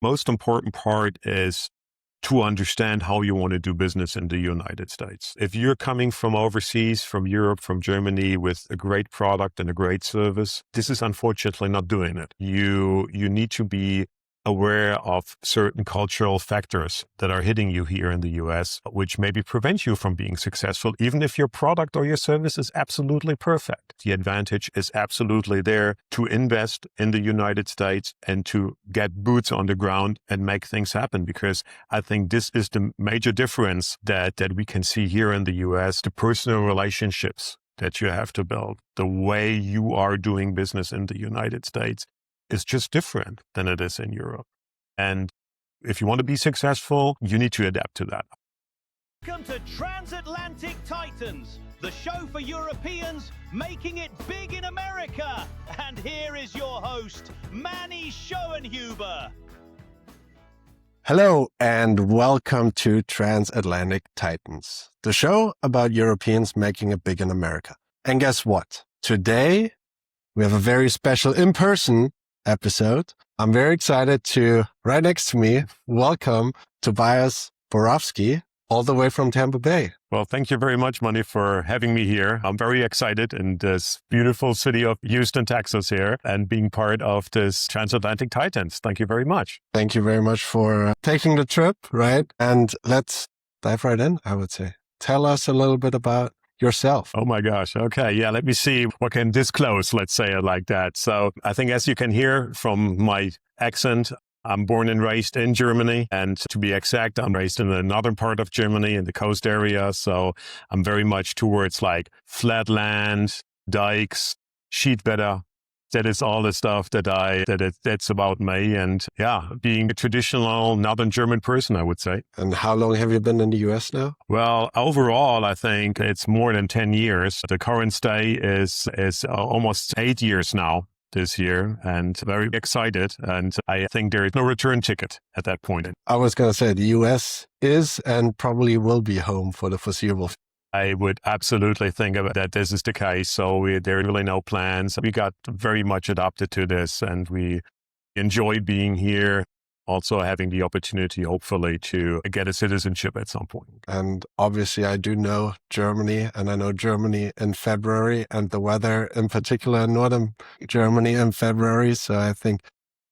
Most important part is to understand how you want to do business in the United States. If you're coming from overseas, from Europe, from Germany with a great product and a great service, this is unfortunately not doing it. You need to be aware of certain cultural factors that are hitting you here in the US, which maybe prevent you from being successful, even if your product or your service is absolutely perfect. The advantage is absolutely there to invest in the United States and to get boots on the ground and make things happen, because I think this is the major difference that we can see here in the US, the personal relationships that you have to build, the way you are doing business in the United States is just different than it is in Europe. And if you want to be successful, you need to adapt to that. Welcome to Transatlantic Titans, the show for Europeans making it big in America. And here is your host, Manny Schoenhuber. Hello and welcome to Transatlantic Titans, the show about Europeans making it big in America. And guess what? Today, we have a very special in-person episode. I'm very excited to, right next to me, welcome Tobias Borawski, all the way from Tampa Bay. Well, thank you very much, Manny, for having me here. I'm very excited in this beautiful city of Houston, Texas here, and being part of this Transatlantic Titans. Thank you very much. Thank you very much for taking the trip, right? And let's dive right in, I would say. Tell us a little bit about yourself. Oh my gosh. Okay. Yeah. Let me see what can disclose. Let's say it like that. So I think as you can hear from my accent, I'm born and raised in Germany. And to be exact, I'm raised in the northern part of Germany in the coast area. So I'm very much towards like flat land, dikes, sheet weather. That is all the stuff that's about me. And yeah, being a traditional northern German person, I would say. And how long have you been in the US now? Well, overall, I think it's more than 10 years. The current stay is almost 8 years now this year, and very excited. And I think there is no return ticket at that point. I was going to say the US is and probably will be home for the foreseeable future. I would absolutely think that this is the case. So there are really no plans. We got very much adapted to this and we enjoy being here. Also having the opportunity, hopefully, to get a citizenship at some point. And obviously, I do know Germany, and I know Germany in February and the weather in particular in northern Germany in February. So I think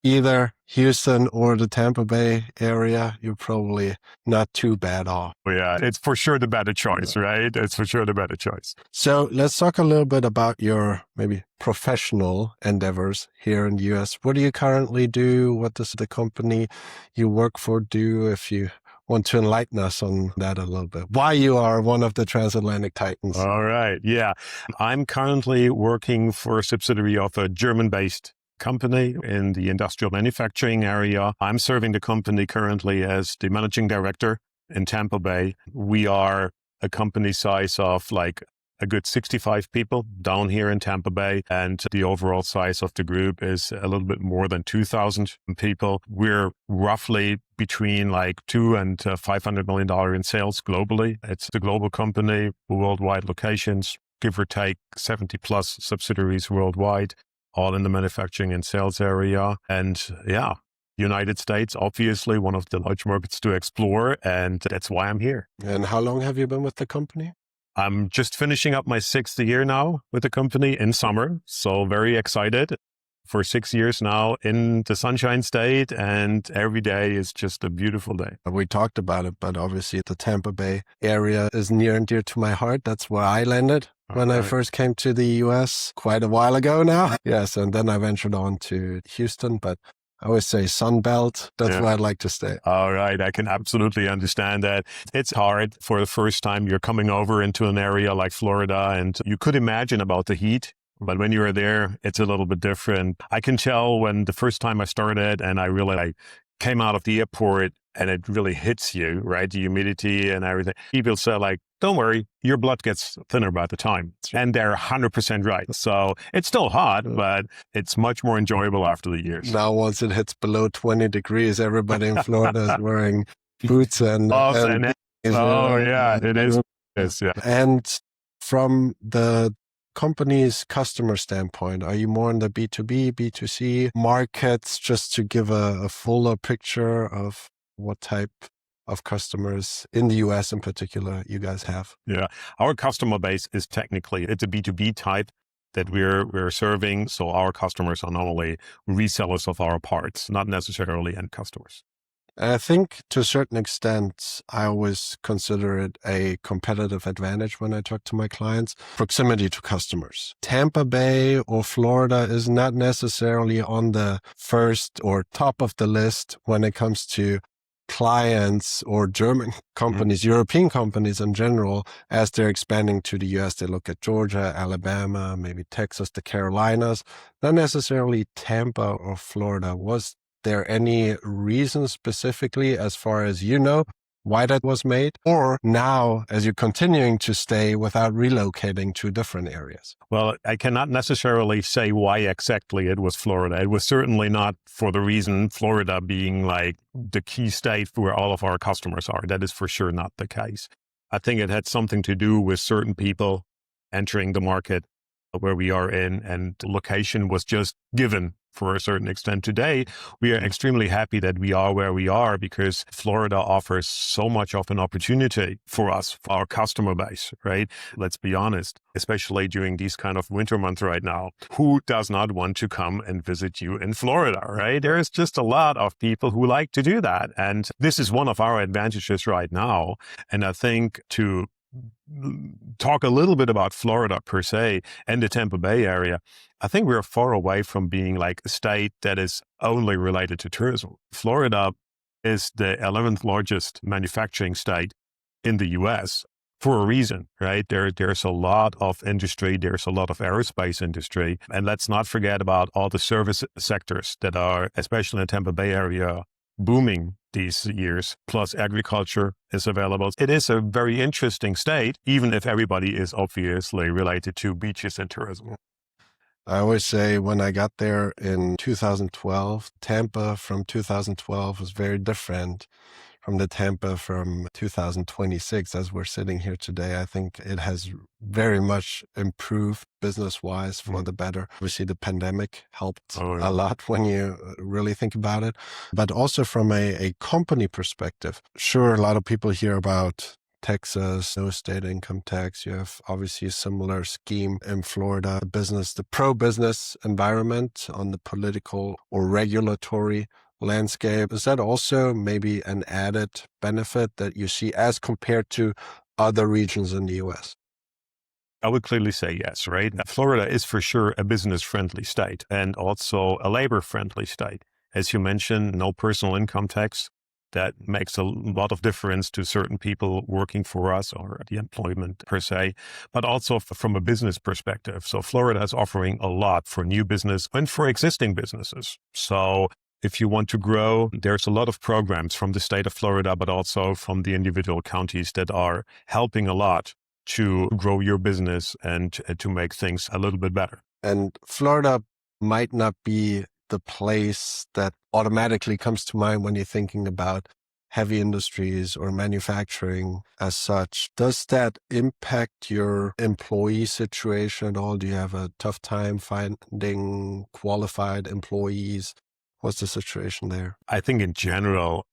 either Houston or the Tampa Bay area, you're probably not too bad off. Yeah, it's for sure the better choice, right? It's for sure the better choice. So let's talk a little bit about your maybe professional endeavors here in the US. What do you currently do? What does the company you work for do? If you want to enlighten us on that a little bit, why you are one of the Transatlantic Titans. All right. Yeah. I'm currently working for a subsidiary of a German-based company in the industrial manufacturing area. I'm serving the company currently as the managing director in Tampa Bay. We are a company size of like a good 65 people down here in Tampa Bay. And the overall size of the group is a little bit more than 2,000 people. We're roughly between like $200 and $500 million in sales globally. It's a global company, worldwide locations, give or take 70 plus subsidiaries worldwide, all in the manufacturing and sales area. And yeah, United States, obviously one of the large markets to explore. And that's why I'm here. And how long have you been with the company? I'm just finishing up my 6th year now with the company in summer. So very excited for 6 years now in the Sunshine State. And every day is just a beautiful day. We talked about it, but obviously the Tampa Bay area is near and dear to my heart. That's where I landed when I first came to the US quite a while ago now. Yes, and then I ventured on to Houston, but I always say Sun Belt. That's where I'd like to stay. All right. I can absolutely understand that. It's hard for the first time you're coming over into an area like Florida, and you could imagine about the heat. But when you're there, it's a little bit different. I can tell when the first time I started and I came out of the airport and it really hits you, right? The humidity and everything. People say like, don't worry, your blood gets thinner by the time. And they're 100% right. So it's still hot, but it's much more enjoyable after the years. Now, once it hits below 20 degrees, everybody in Florida is wearing boots and yeah, it is. Yes, yeah. And from the company's customer standpoint? Are you more in the B2B, B2C markets, just to give a fuller picture of what type of customers in the US in particular you guys have? Yeah, our customer base is technically, it's a B2B type that we're serving. So our customers are normally resellers of our parts, not necessarily end customers. And I think to a certain extent, I always consider it a competitive advantage when I talk to my clients. Proximity to customers. Tampa Bay or Florida is not necessarily on the first or top of the list when it comes to clients or German companies, European companies in general. As they're expanding to the US, they look at Georgia, Alabama, maybe Texas, the Carolinas, not necessarily Tampa or Florida. Was there any reason specifically, as far as you know, why that was made? Or now, as you're continuing to stay without relocating to different areas? Well, I cannot necessarily say why exactly it was Florida. It was certainly not for the reason Florida being like the key state where all of our customers are. That is for sure not the case. I think it had something to do with certain people entering the market where we are in, and the location was just given for a certain extent. Today, we are extremely happy that we are where we are because Florida offers so much of an opportunity for us, for our customer base, right? Let's be honest, especially during these kind of winter months right now. Who does not want to come and visit you in Florida, right? There is just a lot of people who like to do that. And this is one of our advantages right now. And I think to talk a little bit about Florida per se and the Tampa Bay area, I think we're far away from being like a state that is only related to tourism. Florida is the 11th largest manufacturing state in the US for a reason, right? There's a lot of industry. There's a lot of aerospace industry. And let's not forget about all the service sectors that are, especially in the Tampa Bay area, booming these years, plus agriculture is available. It is a very interesting state, even if everybody is obviously related to beaches and tourism. I always say when I got there in 2012, Tampa from 2012 was very different from the Tampa from 2026 as we're sitting here today. I think it has very much improved business-wise for the better. Obviously, the pandemic helped a lot when you really think about it. But also from a company perspective, sure, a lot of people hear about Texas, no state income tax. You have obviously a similar scheme in Florida. The pro-business environment on the political or regulatory landscape. Is that also maybe an added benefit that you see as compared to other regions in the US? I would clearly say yes, right? Florida is for sure a business-friendly state and also a labor-friendly state. As you mentioned, no personal income tax. That makes a lot of difference to certain people working for us or the employment per se, but also from a business perspective. So Florida is offering a lot for new business and for existing businesses. So if you want to grow, there's a lot of programs from the state of Florida, but also from the individual counties that are helping a lot to grow your business and to make things a little bit better. And Florida might not be the place that automatically comes to mind when you're thinking about heavy industries or manufacturing as such. Does that impact your employee situation at all? Do you have a tough time finding qualified employees? What's the situation there? I think in general,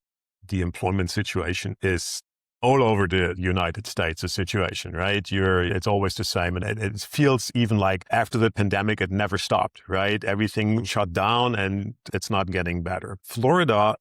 the employment situation is all over the United States, a situation, right? It's always the same. And it feels even like after the pandemic, it never stopped, right? Everything shut down and it's not getting better. Florida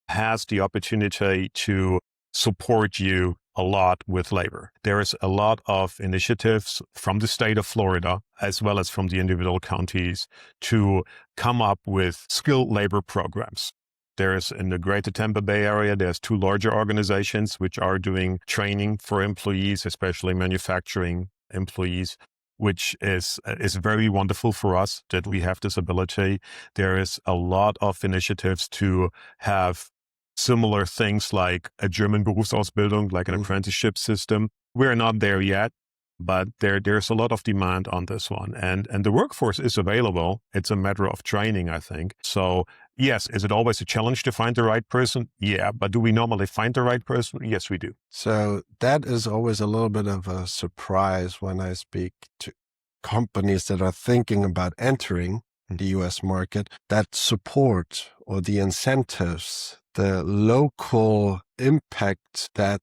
has the opportunity to support you a lot with labor. There is a lot of initiatives from the state of Florida, as well as from the individual counties, to come up with skilled labor programs. There's in the greater Tampa Bay area, there's two larger organizations which are doing training for employees, especially manufacturing employees, which is very wonderful for us that we have this ability. There is a lot of initiatives to have similar things like a German Berufsausbildung, like an apprenticeship system. We're not there yet, but there's a lot of demand on this one. And the workforce is available. It's a matter of training, I think. So yes, is it always a challenge to find the right person? Yeah. But do we normally find the right person? Yes, we do. So that is always a little bit of a surprise when I speak to companies that are thinking about entering the US market, that support or the incentives, the local impact that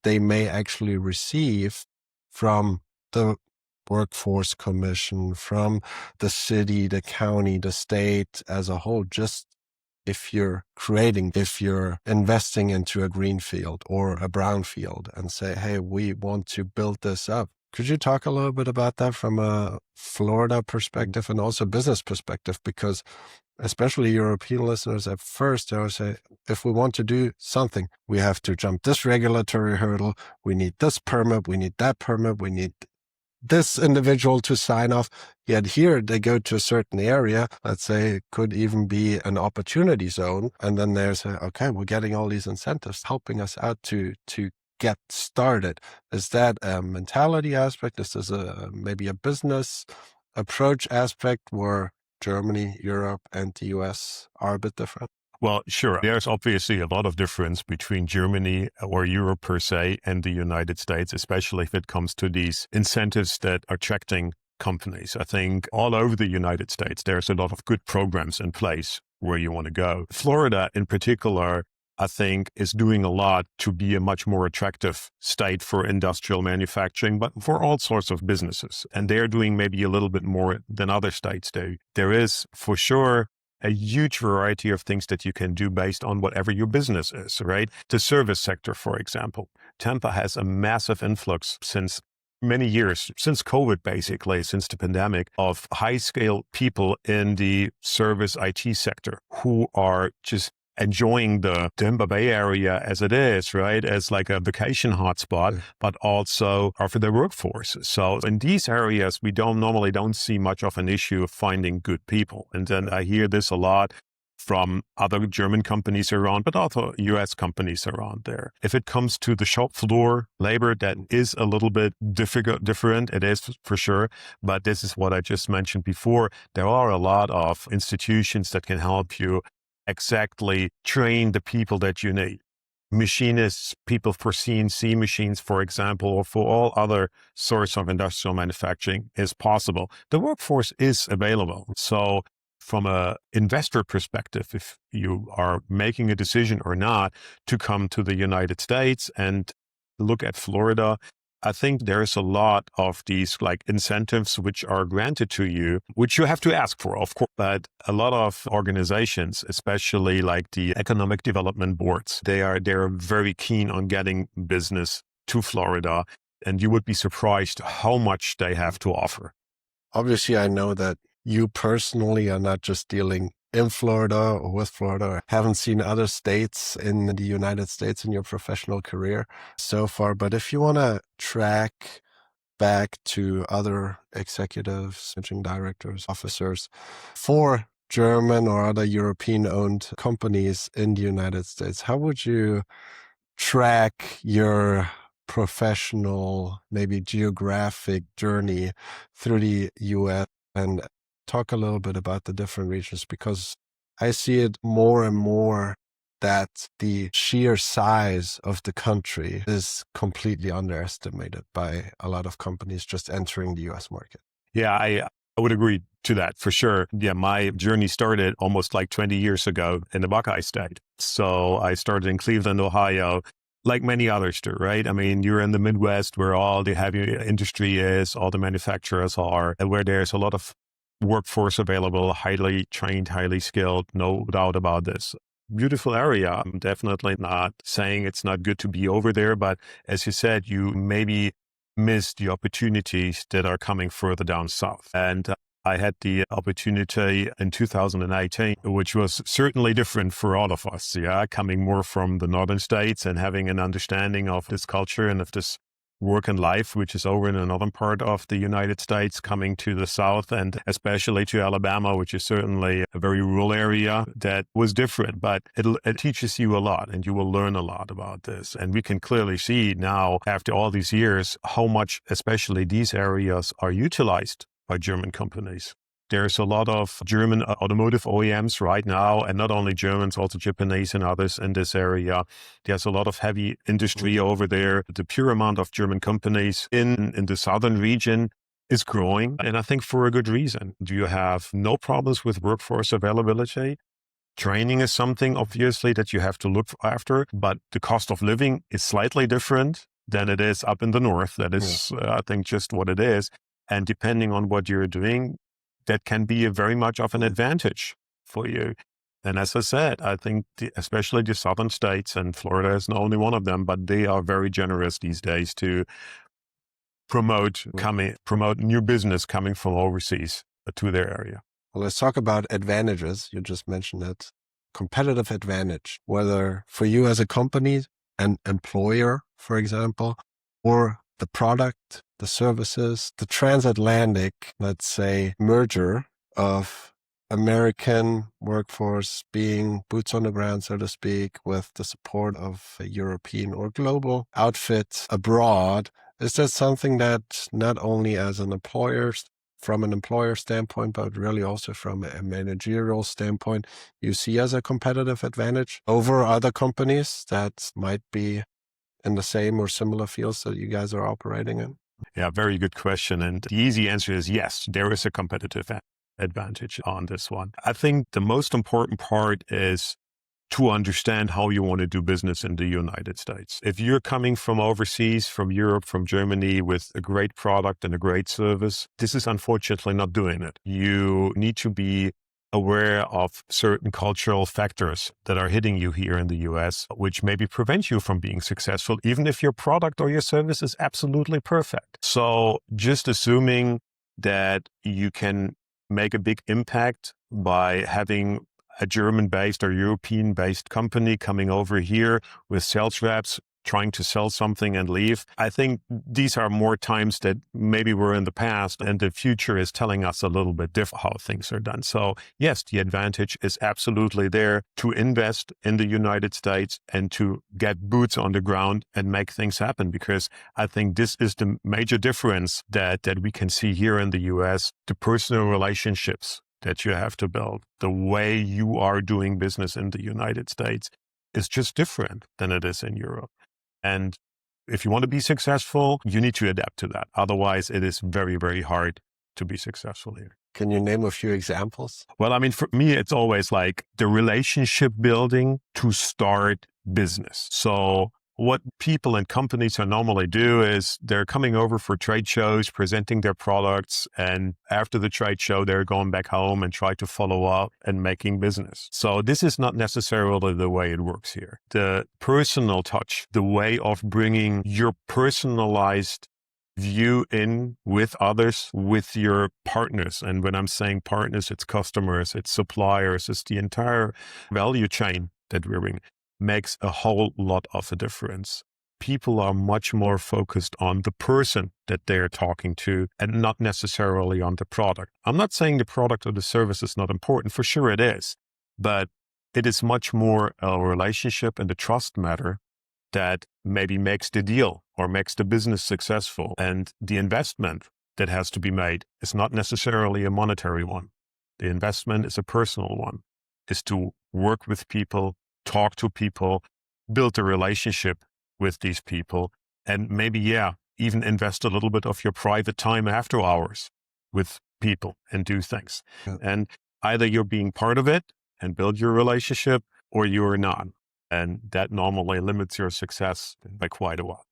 they may actually receive from the workforce commission, from the city, the county, the state as a whole, just if you're investing into a green field or a brown field and say, hey, we want to build this up. Could you talk a little bit about that from a Florida perspective and also business perspective? Because especially European listeners at first, they always say, if we want to do something, we have to jump this regulatory hurdle. We need this permit. We need that permit. We need this individual to sign off. Yet here they go to a certain area, let's say it could even be an opportunity zone. And then there's, okay, we're getting all these incentives helping us out to get started. Is that a mentality aspect? Is this maybe a business approach aspect where Germany, Europe, and the US are a bit different? Well, sure. There's obviously a lot of difference between Germany or Europe per se and the United States, especially if it comes to these incentives that are attracting companies. I think all over the United States, there's a lot of good programs in place where you want to go. Florida in particular, I think, is doing a lot to be a much more attractive state for industrial manufacturing, but for all sorts of businesses. And they're doing maybe a little bit more than other states do. There is for sure a huge variety of things that you can do based on whatever your business is, right? The service sector, for example. Tampa has a massive influx since many years, since COVID, basically, since the pandemic, of high-scale people in the service IT sector who are just enjoying the Tampa Bay area as it is, right? As like a vacation hotspot, but also are for their workforce. So in these areas, we normally don't see much of an issue of finding good people. And then I hear this a lot from other German companies around, but also US companies around there. If it comes to the shop floor labor, that is a little bit different. It is for sure. But this is what I just mentioned before. There are a lot of institutions that can help you exactly train the people that you need. Machinists, people for CNC machines, for example, or for all other sorts of industrial manufacturing is possible. The workforce is available. So from an investor perspective, if you are making a decision or not to come to the United States and look at Florida, I think there's a lot of these like incentives which are granted to you, which you have to ask for, of course. But a lot of organizations, especially like the economic development boards, they're very keen on getting business to Florida. And you would be surprised how much they have to offer. Obviously, I know that you personally are not just dealing in Florida or with Florida, or haven't seen other states in the United States in your professional career so far. But if you want to track back to other executives, managing directors, officers for German or other European-owned companies in the United States, how would you track your professional, maybe geographic journey through the US and talk a little bit about the different regions? Because I see it more and more that the sheer size of the country is completely underestimated by a lot of companies just entering the US market. Yeah, I would agree to that for sure. Yeah, my journey started almost like 20 years ago in the Buckeye State. So I started in Cleveland, Ohio, like many others do, right? I mean, you're in the Midwest where all the heavy industry is, all the manufacturers are, and where there's a lot of workforce available, highly trained, highly skilled, no doubt about this. Beautiful area. I'm definitely not saying it's not good to be over there, but as you said, you maybe miss the opportunities that are coming further down south. And I had the opportunity in 2018, which was certainly different for all of us. Yeah, coming more from the northern states and having an understanding of this culture and of this work and life, which is over in the northern part of the United States, coming to the south and especially to Alabama, which is certainly a very rural area that was different, but it teaches you a lot and you will learn a lot about this. And we can clearly see now, after all these years, how much especially these areas are utilized by German companies. There's a lot of German automotive OEMs right now, and not only Germans, also Japanese and others in this area. There's a lot of heavy industry over there. The pure amount of German companies in the southern region is growing, and I think for a good reason. Do you have no problems with workforce availability? Training is something, obviously, that you have to look after, but the cost of living is slightly different than it is up in the north. That is, I think, just what it is. And depending on what you're doing, that can be very much of an advantage for you. And as I said, I think especially the southern states, and Florida is not only one of them, but they are very generous these days to promote new business coming from overseas to their area. Well, let's talk about advantages. You just mentioned it. Competitive advantage, whether for you as a company, an employer, for example, or the product, the services, the transatlantic, let's say, merger of American workforce being boots on the ground, so to speak, with the support of a European or global outfit abroad. Is that something that not only as an employer, from an employer standpoint, but really also from a managerial standpoint, you see as a competitive advantage over other companies that might be in the same or similar fields that you guys are operating in? Yeah, very good question. And the easy answer is yes, there is a competitive advantage on this one. I think the most important part is to understand how you want to do business in the United States. If you're coming from overseas, from Europe, from Germany with a great product and a great service, this is unfortunately not doing it. You need to be aware of certain cultural factors that are hitting you here in the US, which maybe prevent you from being successful, even if your product or your service is absolutely perfect. So just assuming that you can make a big impact by having a German-based or European-based company coming over here with sales reps trying to sell something and leave. I think these are more times that maybe were in the past, and the future is telling us a little bit different how things are done. So yes, the advantage is absolutely there to invest in the United States and to get boots on the ground and make things happen, because I think this is the major difference that we can see here in the US, the personal relationships that you have to build. The way you are doing business in the United States is just different than it is in Europe. And if you want to be successful, you need to adapt to that. Otherwise, it is very, very hard to be successful here. Can you name a few examples? Well, I mean, for me, it's always like the relationship building to start business. So what people and companies normally do is they're coming over for trade shows, presenting their products, and after the trade show, they're going back home and try to follow up and making business. So this is not necessarily the way it works here. The personal touch, the way of bringing your personalized view in with others, with your partners. And when I'm saying partners, it's customers, it's suppliers, it's the entire value chain that we're in. Makes a whole lot of a difference. People are much more focused on the person that they're talking to and not necessarily on the product. I'm not saying the product or the service is not important. For sure it is. But it is much more a relationship and a trust matter that maybe makes the deal or makes the business successful. And the investment that has to be made is not necessarily a monetary one. The investment is a personal one, is to work with people, talk to people, build a relationship with these people, and maybe, even invest a little bit of your private time after hours with people and do things. Yeah. And either you're being part of it and build your relationship, or you're not. And that normally limits your success by quite a while.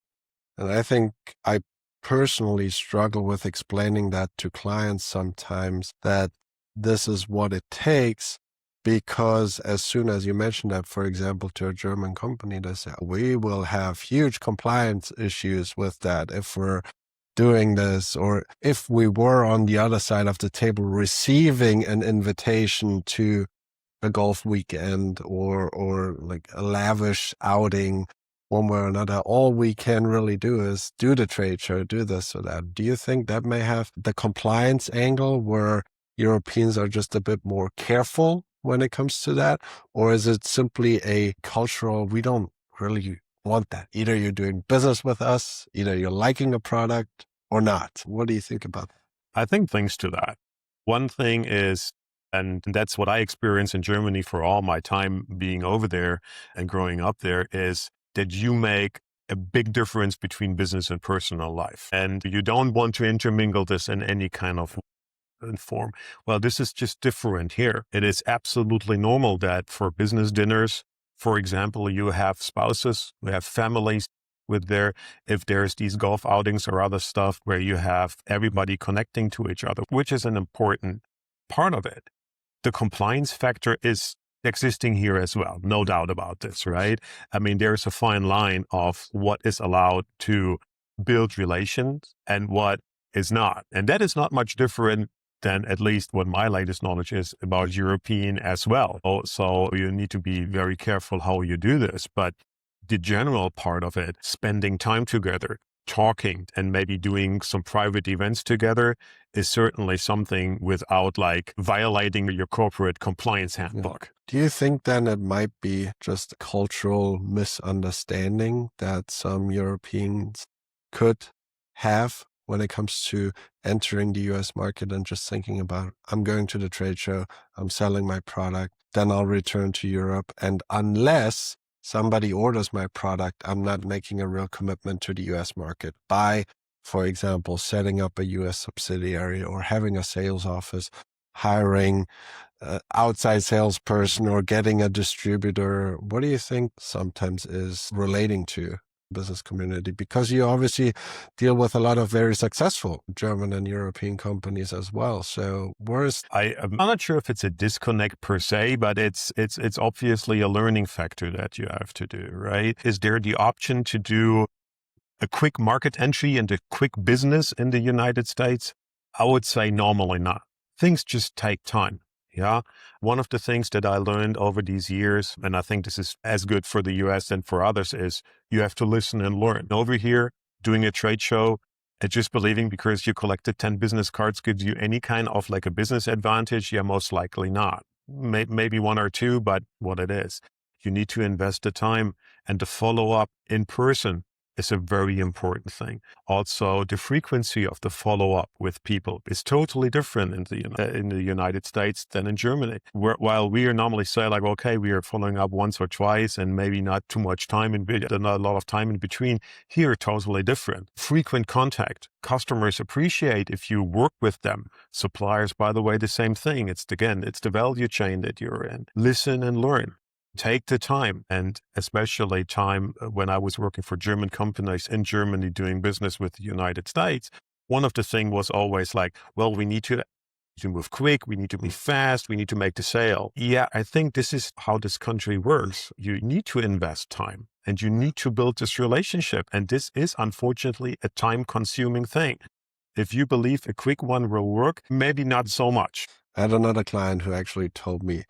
And I think I personally struggle with explaining that to clients sometimes, that this is what it takes. Because as soon as you mention that, for example, to a German company, they say, we will have huge compliance issues with that if we're doing this, or if we were on the other side of the table receiving an invitation to a golf weekend or like a lavish outing one way or another, all we can really do is do the trade show, do this or that. Do you think that may have the compliance angle where Europeans are just a bit more careful when it comes to that? Or is it simply a cultural, we don't really want that. Either you're doing business with us, either you're liking a product or not. What do you think about that? I think things to that. One thing is, and that's what I experienced in Germany for all my time being over there and growing up there, is that you make a big difference between business and personal life. And you don't want to intermingle this in any kind of form. Well, this is just different here. It is absolutely normal that for business dinners, for example, you have spouses, you have families if there's these golf outings or other stuff where you have everybody connecting to each other, which is an important part of it. The compliance factor is existing here as well. No doubt about this, right? I mean, there's a fine line of what is allowed to build relations and what is not. And that is not much different than at least what my latest knowledge is about European as well. So you need to be very careful how you do this. But the general part of it, spending time together, talking, and maybe doing some private events together is certainly something without like violating your corporate compliance handbook. Yeah. Do you think then it might be just a cultural misunderstanding that some Europeans could have when it comes to entering the US market and just thinking about, I'm going to the trade show, I'm selling my product, then I'll return to Europe. And unless somebody orders my product, I'm not making a real commitment to the US market by, for example, setting up a US subsidiary or having a sales office, hiring an outside salesperson or getting a distributor. What do you think sometimes is relating to business community? Because you obviously deal with a lot of very successful German and European companies as well. So I'm not sure if it's a disconnect per se, but it's obviously a learning factor that you have to do, right? Is there the option to do a quick market entry and a quick business in the United States? I would say normally not. Things just take time. Yeah. One of the things that I learned over these years, and I think this is as good for the US and for others, is you have to listen and learn. Over here, doing a trade show and just believing because you collected 10 business cards gives you any kind of like a business advantage. Yeah, most likely not. Maybe one or two, but what it is. You need to invest the time and the follow-up in person is a very important thing. Also, the frequency of the follow-up with people is totally different in the United States than in Germany. While we are normally say like, okay, we are following up once or twice and maybe not too much time not a lot of time in between. Here, totally different. Frequent contact. Customers appreciate if you work with them. Suppliers, by the way, the same thing. It's the value chain that you're in. Listen and learn. Take the time, and especially time when I was working for German companies in Germany doing business with the United States. One of the things was always like, well, we need to move quick, we need to be fast, we need to make the sale. Yeah, I think this is how this country works. You need to invest time and you need to build this relationship. And this is unfortunately a time-consuming thing. If you believe a quick one will work, maybe not so much. I had another client who actually told me,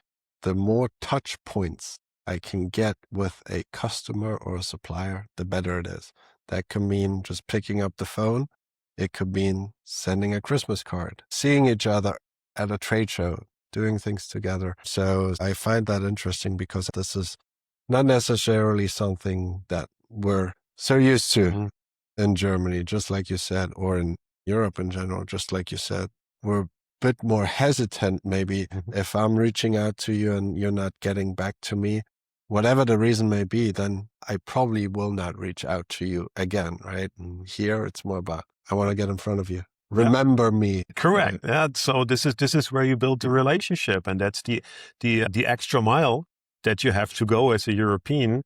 the more touch points I can get with a customer or a supplier, the better it is. That could mean just picking up the phone. It could mean sending a Christmas card, seeing each other at a trade show, doing things together. So I find that interesting because this is not necessarily something that we're so used to in Germany, just like you said, or in Europe in general, just like you said. We're bit more hesitant maybe if I'm reaching out to you and you're not getting back to me, whatever the reason may be, then I probably will not reach out to you again, right? And here it's more about, I want to get in front of you. Remember me. Correct. Yeah. So this is where you build the relationship, and that's the extra mile that you have to go as a European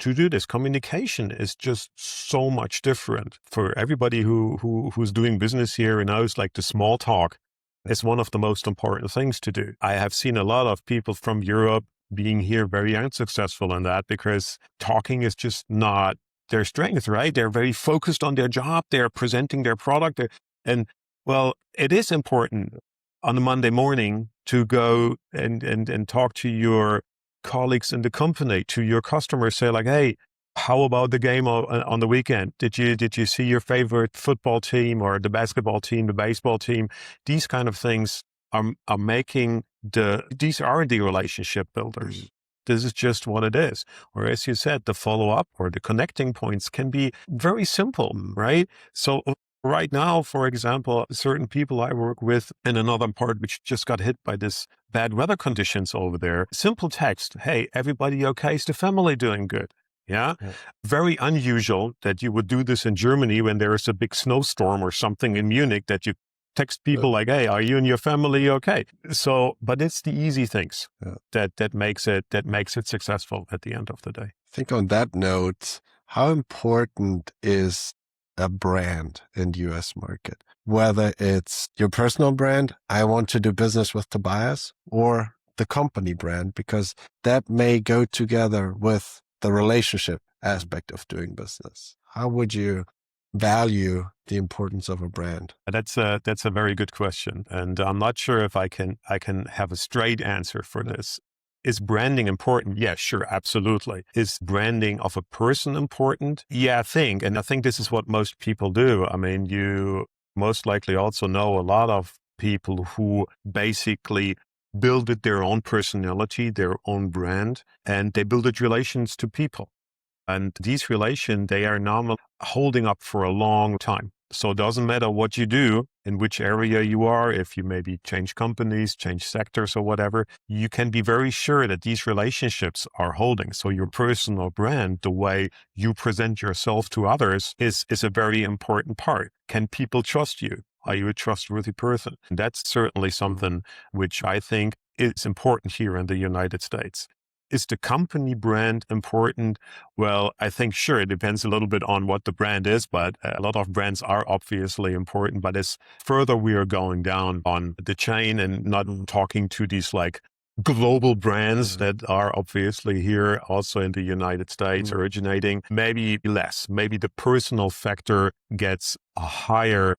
to do this. Communication is just so much different for everybody who's doing business here and knows like the small talk. It's one of the most important things to do. I have seen a lot of people from Europe being here very unsuccessful in that because talking is just not their strength, right? They're very focused on their job. They're presenting their product. And well, it is important on a Monday morning to go and talk to your colleagues in the company, to your customers, say like, hey, how about the game on the weekend? Did you see your favorite football team or the basketball team, the baseball team? These kind of things are making these are the relationship builders. This is just what it is. Or as you said, the follow-up or the connecting points can be very simple, right? So right now, for example, certain people I work with in another part which just got hit by this bad weather conditions over there, simple text, hey, everybody okay? Is the family doing good? Yeah? Yeah. Very unusual that you would do this in Germany when there is a big snowstorm or something in Munich, that you text people like, hey, are you and your family okay? So, but it's the easy things that makes it successful at the end of the day. I think on that note, how important is a brand in the US market? Whether it's your personal brand, I want to do business with Tobias, or the company brand, because that may go together with the relationship aspect of doing business. How would you value the importance of a brand? That's a very good question, and I'm not sure if I can have a straight answer for this. Is branding important? Yeah, sure, absolutely. Is branding of a person important? Yeah, I think this is what most people do. I mean, you most likely also know a lot of people who basically builded their own personality, their own brand, and they builded relations to people. And these relations, they are now holding up for a long time. So it doesn't matter what you do, in which area you are, if you maybe change companies, change sectors or whatever, you can be very sure that these relationships are holding. So your personal brand, the way you present yourself to others, is a very important part. Can people trust you? Are you a trustworthy person? And that's certainly something which I think is important here in the United States. Is the company brand important? Well, I think, sure, it depends a little bit on what the brand is, but a lot of brands are obviously important. But as further we are going down on the chain and not talking to these like global brands that are obviously here also in the United States originating, maybe less. Maybe the personal factor gets a higher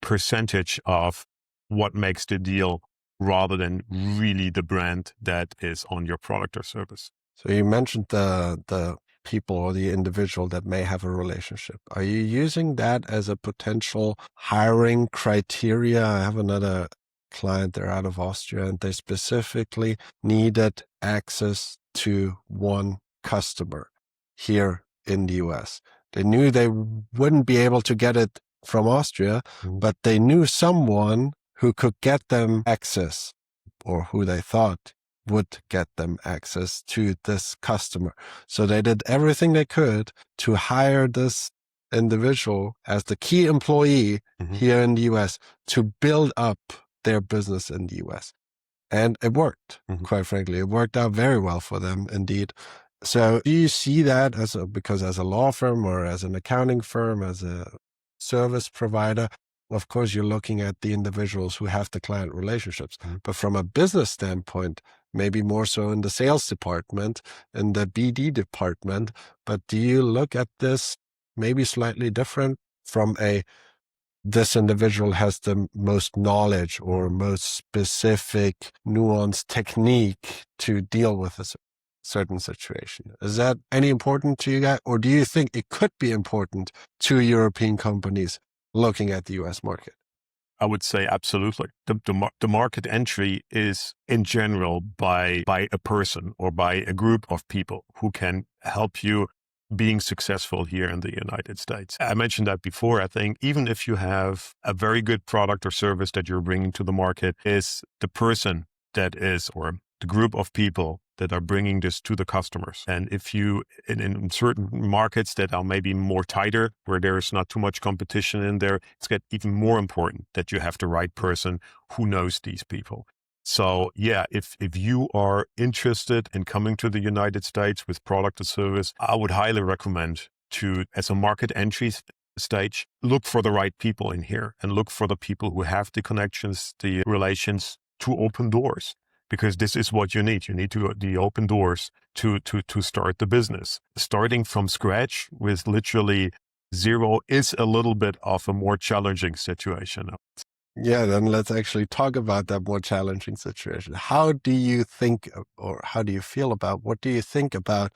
percentage of what makes the deal rather than really the brand that is on your product or service. So you mentioned the people or the individual that may have a relationship. Are you using that as a potential hiring criteria? I have another client, they're out of Austria, and they specifically needed access to one customer here in the US. They knew they wouldn't be able to get it from Austria, but they knew someone who could get them access, or who they thought would get them access to this customer. So they did everything they could to hire this individual as the key employee here in the US to build up their business in the US. And it worked, quite frankly. It worked out very well for them indeed. So do you see that because as a law firm or as an accounting firm, as a service provider, of course, you're looking at the individuals who have the client relationships. But from a business standpoint, maybe more so in the sales department, in the BD department, but do you look at this maybe slightly different from this individual has the most knowledge or most specific nuanced technique to deal with a certain situation? Is that any important to you guys? Or do you think it could be important to European companies looking at the US market? I would say absolutely. The market entry is in general by a person or by a group of people who can help you being successful here in the United States. I mentioned that before. I think even if you have a very good product or service that you're bringing to the market, is the person that is, or the group of people that are bringing this to the customers. And if you, in certain markets that are maybe more tighter, where there is not too much competition in there, it's get even more important that you have the right person who knows these people. So yeah, if you are interested in coming to the United States with product or service, I would highly recommend to, as a market entry stage, look for the right people in here and look for the people who have the connections, the relations to open doors. Because this is what you need. You need the open doors to start the business. Starting from scratch with literally zero is a little bit of a more challenging situation. Yeah, then let's actually talk about that more challenging situation. How do you think, or how do you feel about, what do you think about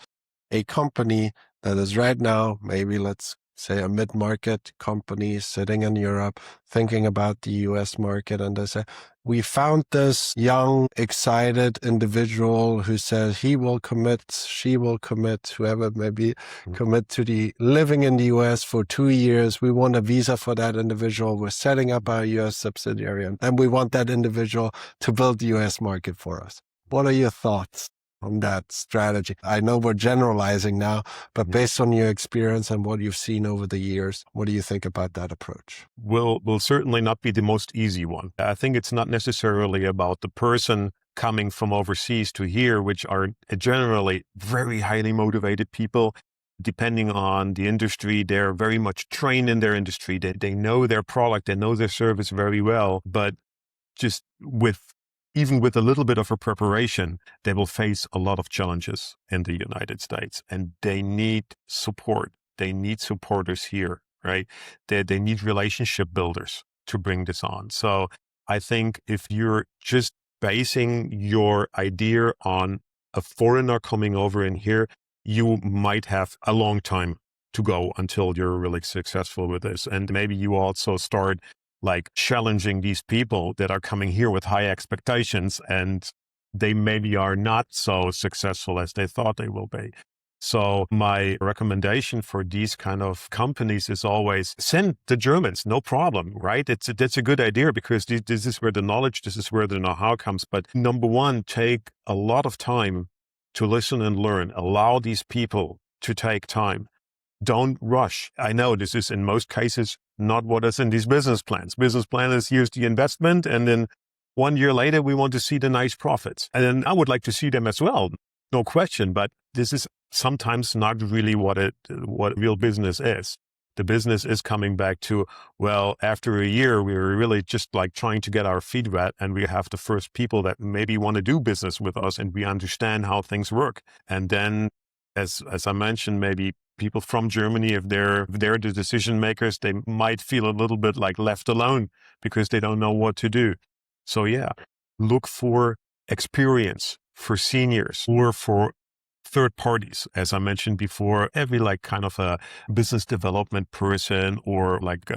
a company that is right now, maybe let's say a mid-market company sitting in Europe, thinking about the US market, and they say, we found this young, excited individual who says he will commit, she will commit, whoever it may be, commit to the living in the US for 2 years. We want a visa for that individual. We're setting up our US subsidiary, and then we want that individual to build the US market for us. What are your thoughts? on that strategy? I know we're generalizing now, but based on your experience and what you've seen over the years, what do you think about that approach? Will certainly not be the most easy one. I think it's not necessarily about the person coming from overseas to here, which are generally very highly motivated people. Depending on the industry, they're very much trained in their industry. They know their product, they know their service very well, but just even with a little bit of a preparation, they will face a lot of challenges in the United States, and they need support. They need supporters here, right? They need relationship builders to bring this on. So I think if you're just basing your idea on a foreigner coming over in here, you might have a long time to go until you're really successful with this. And maybe you also start like challenging these people that are coming here with high expectations, and they maybe are not so successful as they thought they will be. So my recommendation for these kind of companies is always send the Germans, no problem, right? That's a good idea because this is where the knowledge, this is where the know-how comes. But number one, take a lot of time to listen and learn. Allow these people to take time. Don't rush. I know this is in most cases not what is in these business plans. Business plan is here's the investment, and then 1 year later we want to see the nice profits. And then I would like to see them as well, no question. But this is sometimes not really what real business is. The business is coming back to, well, after a year, we were really just like trying to get our feet wet, and we have the first people that maybe want to do business with us, and we understand how things work. And then, as I mentioned, maybe people from Germany, if they're the decision makers, they might feel a little bit like left alone because they don't know what to do. So yeah, look for experience, for seniors, or for third parties. As I mentioned before, every like kind of a business development person or like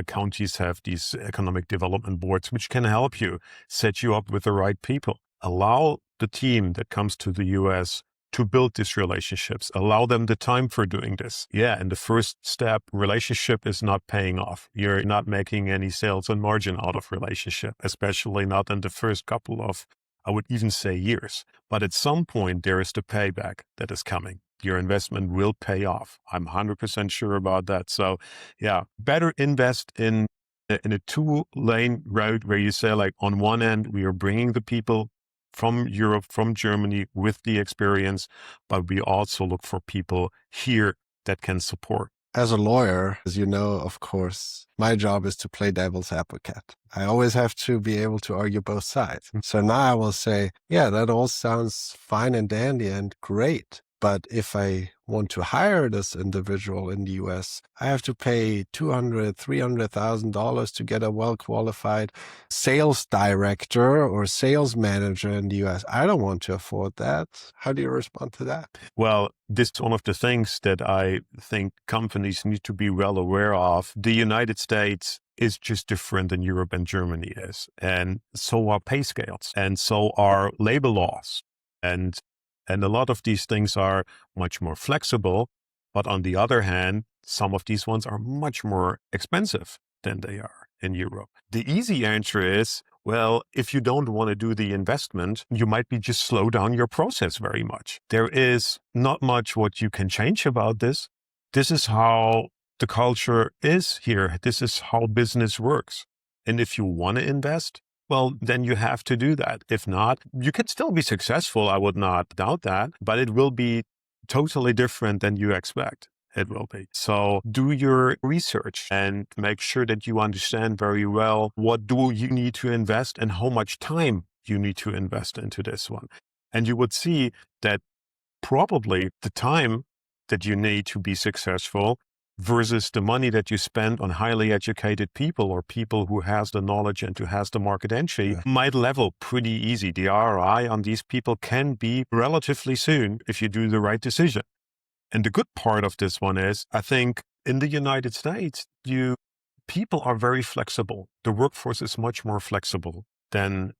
counties have these economic development boards, which can help you set you up with the right people. Allow the team that comes to the US to build these relationships. Allow them the time for doing this. Yeah, and the first step, relationship is not paying off. You're not making any sales and margin out of relationship, especially not in the first couple of, I would even say, years. But at some point, there is the payback that is coming. Your investment will pay off. I'm 100% sure about that. So yeah, better invest in a 2-lane road where you say, like, on one end, we are bringing the people from Europe, from Germany with the experience, but we also look for people here that can support. As a lawyer, as you know, of course, my job is to play devil's advocate. I always have to be able to argue both sides. So now I will say, yeah, that all sounds fine and dandy and great. But if I want to hire this individual in the US, I have to pay $200,000, $300,000 to get a well-qualified sales director or sales manager in the US. I don't want to afford that. How do you respond to that? Well, this is one of the things that I think companies need to be well aware of. The United States is just different than Europe and Germany is. And so are pay scales, and so are labor laws. And a lot of these things are much more flexible. But on the other hand, some of these ones are much more expensive than they are in Europe. The easy answer is, well, if you don't want to do the investment, you might be just slow down your process very much. There is not much what you can change about this. This is how the culture is here. This is how business works. And if you want to invest, well, then you have to do that. If not, you can still be successful. I would not doubt that, but it will be totally different than you expect. It will be. So do your research and make sure that you understand very well what do you need to invest and how much time you need to invest into this one. And you would see that probably the time that you need to be successful versus the money that you spend on highly educated people or people who has the knowledge and who has the market entry might level pretty easy. The ROI on these people can be relatively soon if you do the right decision. And the good part of this one is, I think in the United States, people are very flexible. The workforce is much more flexible than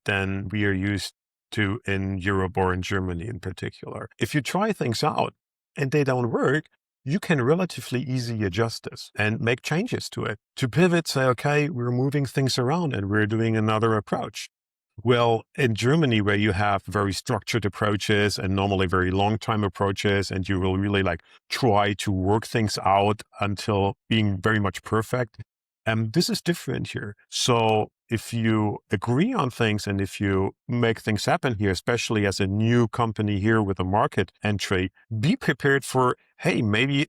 we are used to in Europe or in Germany in particular. If you try things out and they don't work, you can relatively easily adjust this and make changes to it. To pivot, say, okay, we're moving things around and we're doing another approach. Well, in Germany, where you have very structured approaches and normally very long-time approaches, and you will really like try to work things out until being very much perfect. This is different here. So if you agree on things and if you make things happen here, especially as a new company here with a market entry, be prepared for, hey, maybe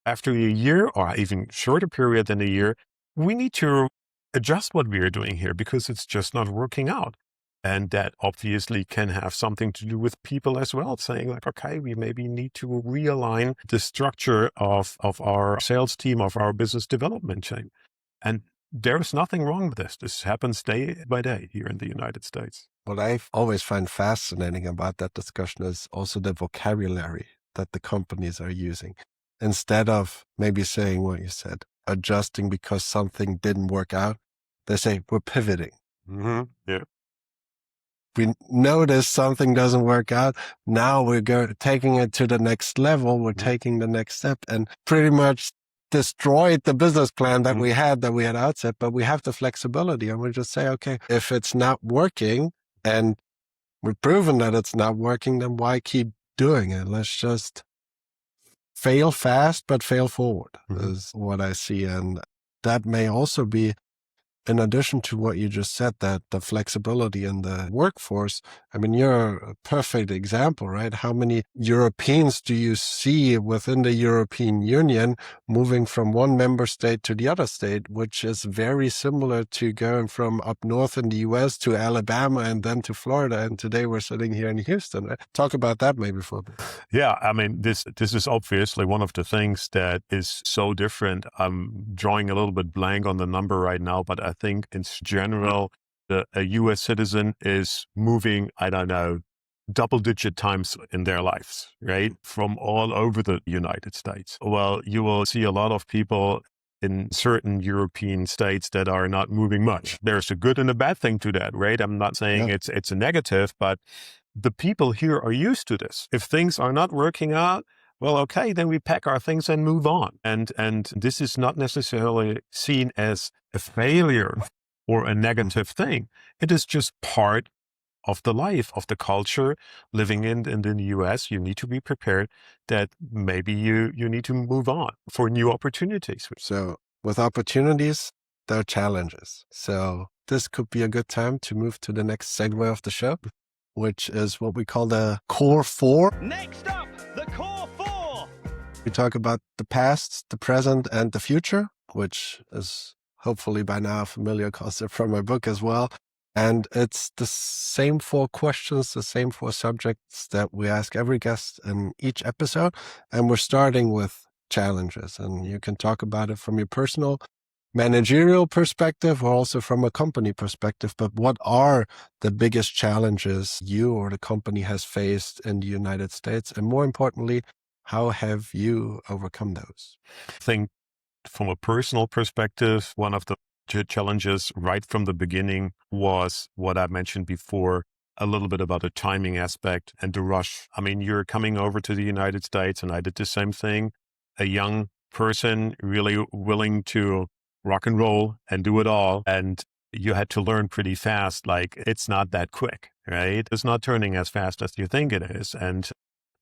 after a year or even shorter period than a year, we need to adjust what we are doing here because it's just not working out. And that obviously can have something to do with people as well, saying like, okay, we maybe need to realign the structure of our sales team, of our business development chain. And there's nothing wrong with this. This happens day by day here in the United States. What I always find fascinating about that discussion is also the vocabulary that the companies are using. Instead of maybe saying what you said, adjusting because something didn't work out, they say, we're pivoting. Mm-hmm. Yeah. We notice something doesn't work out. Now we're taking it to the next level. We're taking the next step and pretty much destroyed the business plan that we had outset, but we have the flexibility and we just say, okay, if it's not working and we've proven that it's not working, then why keep doing it? Let's just fail fast, but fail forward is what I see. And that may also be, in addition to what you just said, that the flexibility in the workforce, I mean, you're a perfect example, right? How many Europeans do you see within the European Union moving from one member state to the other state, which is very similar to going from up north in the US to Alabama and then to Florida. And today we're sitting here in Houston. Right? Talk about that maybe for a bit. Yeah, I mean, this is obviously one of the things that is so different. I'm drawing a little bit blank on the number right now, but I think in general, a U.S. citizen is moving, I don't know, double-digit times in their lives, right? From all over the United States. Well, you will see a lot of people in certain European states that are not moving much. There's a good and a bad thing to that, right? I'm not saying it's a negative, but the people here are used to this. If things are not working out, well, okay, then we pack our things and move on. And this is not necessarily seen as a failure or a negative thing. It is just part of the life, of the culture. Living in the US, you need to be prepared that maybe you need to move on for new opportunities. So with opportunities, there are challenges. So this could be a good time to move to the next segue of the show, which is what we call the core four. Next up, the core four. We talk about the past, the present, and the future, which is hopefully by now a familiar concept from my book as well. And it's the same four questions, the same four subjects that we ask every guest in each episode. And we're starting with challenges. And you can talk about it from your personal managerial perspective or also from a company perspective. But what are the biggest challenges you or the company has faced in the United States? And more importantly, how have you overcome those? I think from a personal perspective, one of the challenges right from the beginning was what I mentioned before, a little bit about the timing aspect and the rush. I mean, you're coming over to the United States and I did the same thing. A young person really willing to rock and roll and do it all. And you had to learn pretty fast, like it's not that quick, right? It's not turning as fast as you think it is. And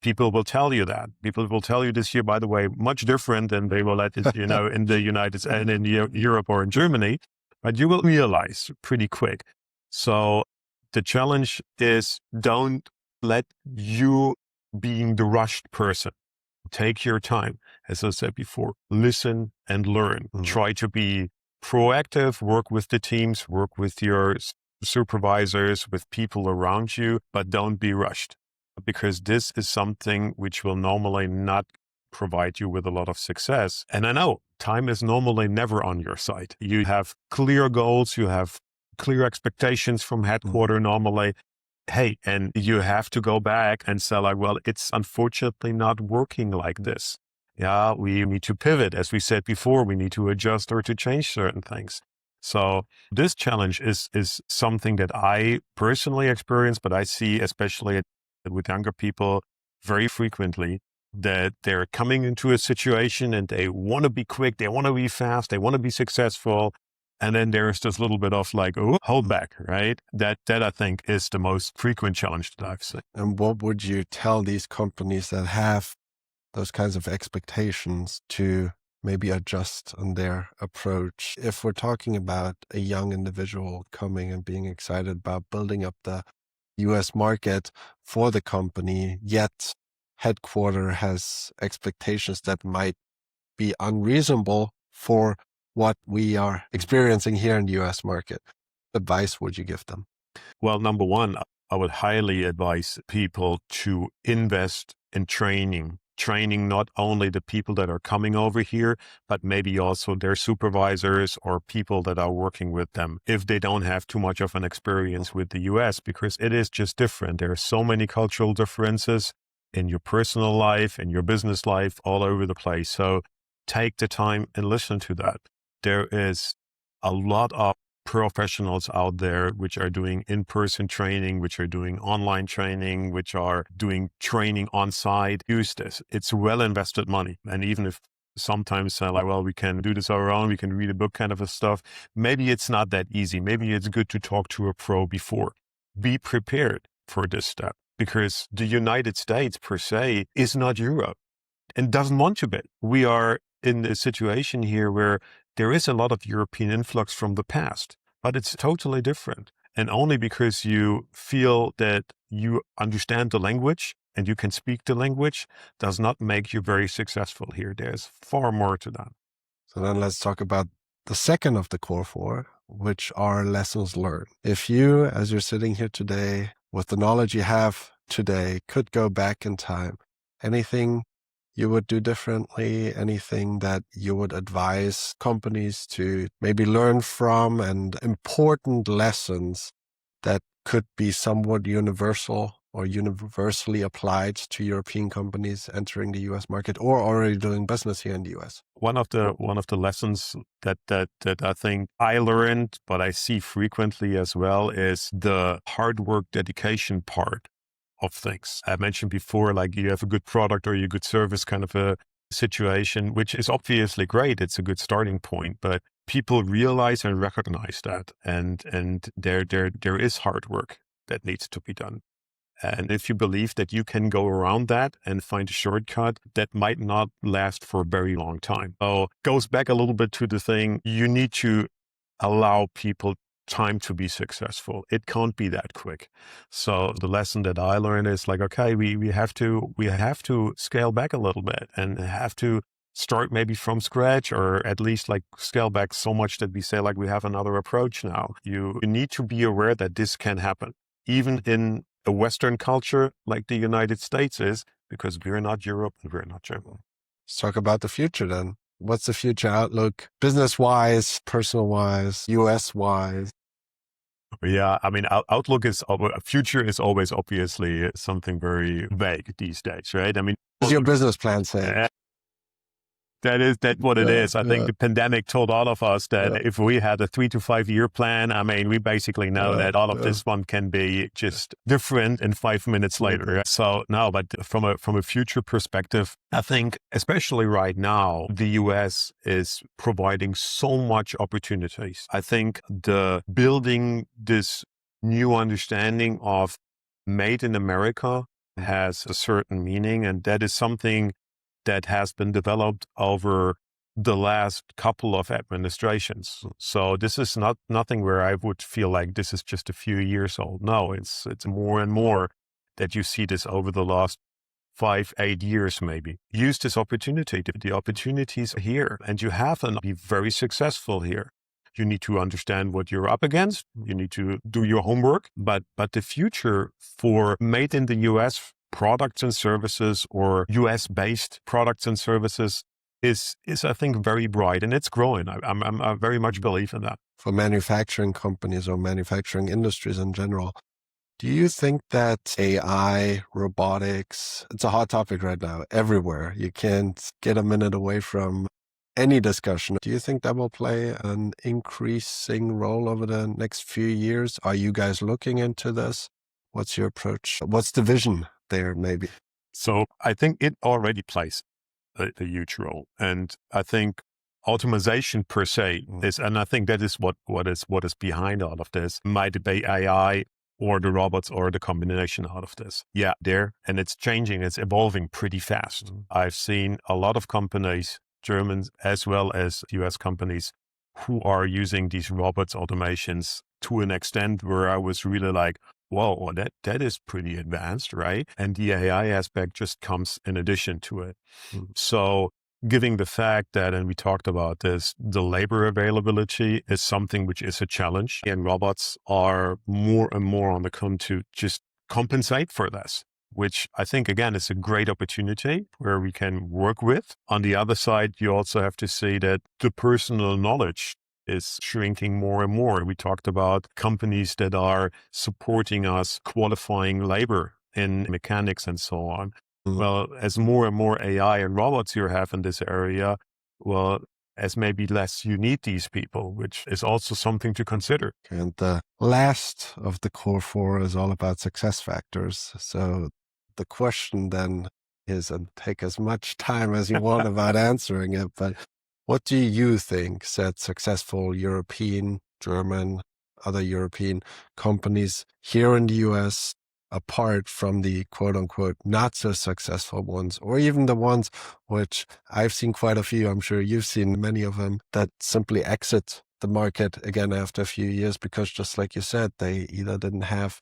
people will tell you that. People will tell you this year, by the way, much different than they will let it, in the United States and in Europe or in Germany, but you will realize pretty quick. So the challenge is don't let you being the rushed person. Take your time. As I said before, listen and learn. Try to be proactive, work with the teams, work with your supervisors, with people around you, but don't be rushed. Because this is something which will normally not provide you with a lot of success. And I know time is normally never on your side. You have clear goals, you have clear expectations from headquarters normally. Hey, and you have to go back and say like, well, it's unfortunately not working like this. Yeah, we need to pivot. As we said before, we need to adjust or to change certain things. So this challenge is something that I personally experience, but I see especially with younger people very frequently that they're coming into a situation and they want to be quick, they want to be fast, they want to be successful. And then there's this little bit of like, oh, hold back, right? That I think is the most frequent challenge that I've seen. And what would you tell these companies that have those kinds of expectations to maybe adjust on their approach? If we're talking about a young individual coming and being excited about building up the US market for the company, yet headquarter has expectations that might be unreasonable for what we are experiencing here in the US market, what advice would you give them? Well, number one, I would highly advise people to invest in training not only the people that are coming over here, but maybe also their supervisors or people that are working with them if they don't have too much of an experience with the US, because it is just different. There are so many cultural differences in your personal life, in your business life, all over the place. So take the time and listen to that. There is a lot of professionals out there which are doing in-person training, which are doing online training, which are doing training on site. Use this. It's well invested money. And even if sometimes like, well, we can do this on our own, we can read a book kind of a stuff, maybe it's not that easy. Maybe it's good to talk to a pro before. Be prepared for this step, because the United States per se is not Europe and doesn't want to be. We are in a situation here where there is a lot of European influx from the past, but it's totally different. And only because you feel that you understand the language and you can speak the language does not make you very successful here. There's far more to that. So then let's talk about the second of the core four, which are lessons learned. If you, as you're sitting here today, with the knowledge you have today, could go back in time, anything you would do differently, anything that you would advise companies to maybe learn from, and important lessons that could be somewhat universal or universally applied to European companies entering the US market or already doing business here in the US? One of the lessons that I think I learned, but I see frequently as well, is the hard work, dedication part of things. I mentioned before, like you have a good product or a good service kind of a situation, which is obviously great. It's a good starting point, but people realize and recognize that. And there is hard work that needs to be done. And if you believe that you can go around that and find a shortcut, that might not last for a very long time. So it goes back a little bit to the thing, you need to allow people time to be successful. It can't be that quick. So the lesson that I learned is like, okay, we have to scale back a little bit and have to start maybe from scratch, or at least like scale back so much that we say like we have another approach now. You need to be aware that this can happen, even in a Western culture like the United States is, because we're not Europe and we're not Germany. Let's talk about the future then. What's the future outlook, business-wise, personal-wise, US-wise? Yeah, I mean, outlook is, future is always obviously something very vague these days, right? I mean, What's your business plan saying? That's what it is. I think the pandemic told all of us that if we had a 3 to 5 year plan, I mean, we basically know that all of this one can be just different in 5 minutes later. So no, but from a future perspective, I think especially right now, the US is providing so much opportunities. I think the building this new understanding of made in America has a certain meaning, and that is something that has been developed over the last couple of administrations. So this is nothing where I would feel like this is just a few years old. No, it's more and more that you see this over the last 5-8 years maybe. Use this opportunity. The opportunities are here, and you have to be very successful here. You need to understand what you're up against. You need to do your homework, but the future for made in the US products and services, or US-based products and services, is I think very bright, and it's growing. I very much believe in that. For manufacturing companies or manufacturing industries in general, do you think that AI, robotics, it's a hot topic right now everywhere. You can't get a minute away from any discussion. Do you think that will play an increasing role over the next few years? Are you guys looking into this? What's your approach? What's the vision there, maybe? So I think it already plays a huge role. And I think automation per se is, and I think that is what is behind all of this, might be AI or the robots or the combination out of this. Yeah, and it's changing, it's evolving pretty fast. I've seen a lot of companies, Germans as well as US companies, who are using these robots automations to an extent where I was really like, whoa, that is pretty advanced, right? And the AI aspect just comes in addition to it. So given the fact that, and we talked about this, the labor availability is something which is a challenge, and robots are more and more on the come to just compensate for this, which I think, again, is a great opportunity where we can work with. On the other side, you also have to see that the personal knowledge is shrinking more and more. We talked about companies that are supporting us, qualifying labor in mechanics and so on. Well, as more and more AI and robots you have in this area, well, as maybe less you need these people, which is also something to consider. And the last of the core four is all about success factors. So the question then is, and take as much time as you want about answering it, but what do you think set successful European, German, other European companies here in the US apart from the quote unquote not so successful ones, or even the ones which I've seen quite a few, I'm sure you've seen many of them, that simply exit the market again after a few years because, just like you said, they either didn't have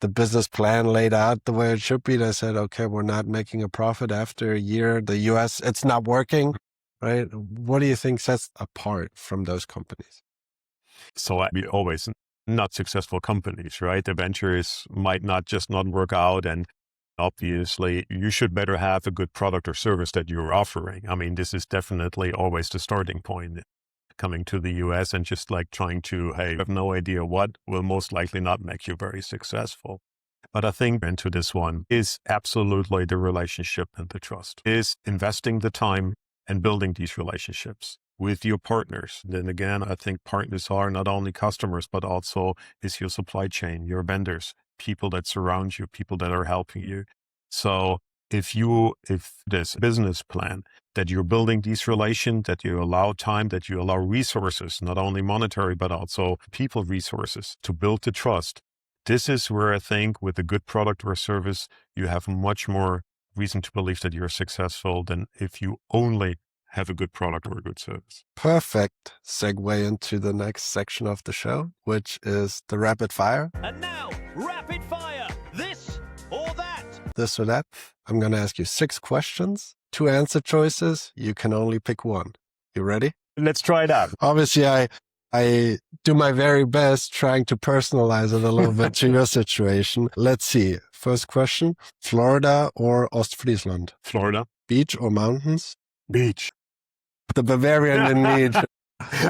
the business plan laid out the way it should be. They said, okay, we're not making a profit after a year. The US, it's not working, right? What do you think sets apart from those companies? So we always not successful companies, right? The ventures might not work out. And obviously you should better have a good product or service that you're offering. I mean, this is definitely always the starting point. Coming to the US and just like trying to, hey, I have no idea what will most likely not make you very successful. But I think into this one is absolutely the relationship and the trust, is investing the time and building these relationships with your partners. Then again, I think partners are not only customers, but also is your supply chain, your vendors, people that surround you, people that are helping you. So if this business plan that you're building these relations, that you allow time, that you allow resources, not only monetary, but also people resources to build the trust, this is where I think with a good product or service, you have much more reason to believe that you're successful than if you only have a good product or a good service. Perfect segue into the next section of the show, which is the rapid fire. And now, rapid fire, this or that. This or that. I'm going to ask you 6 questions, 2 answer choices. You can only pick one. You ready? Let's try it out. Obviously, I do my very best trying to personalize it a little bit to your situation. Let's see. First question, Florida or Ostfriesland? Florida. Beach or mountains? Beach. The Bavarian in me.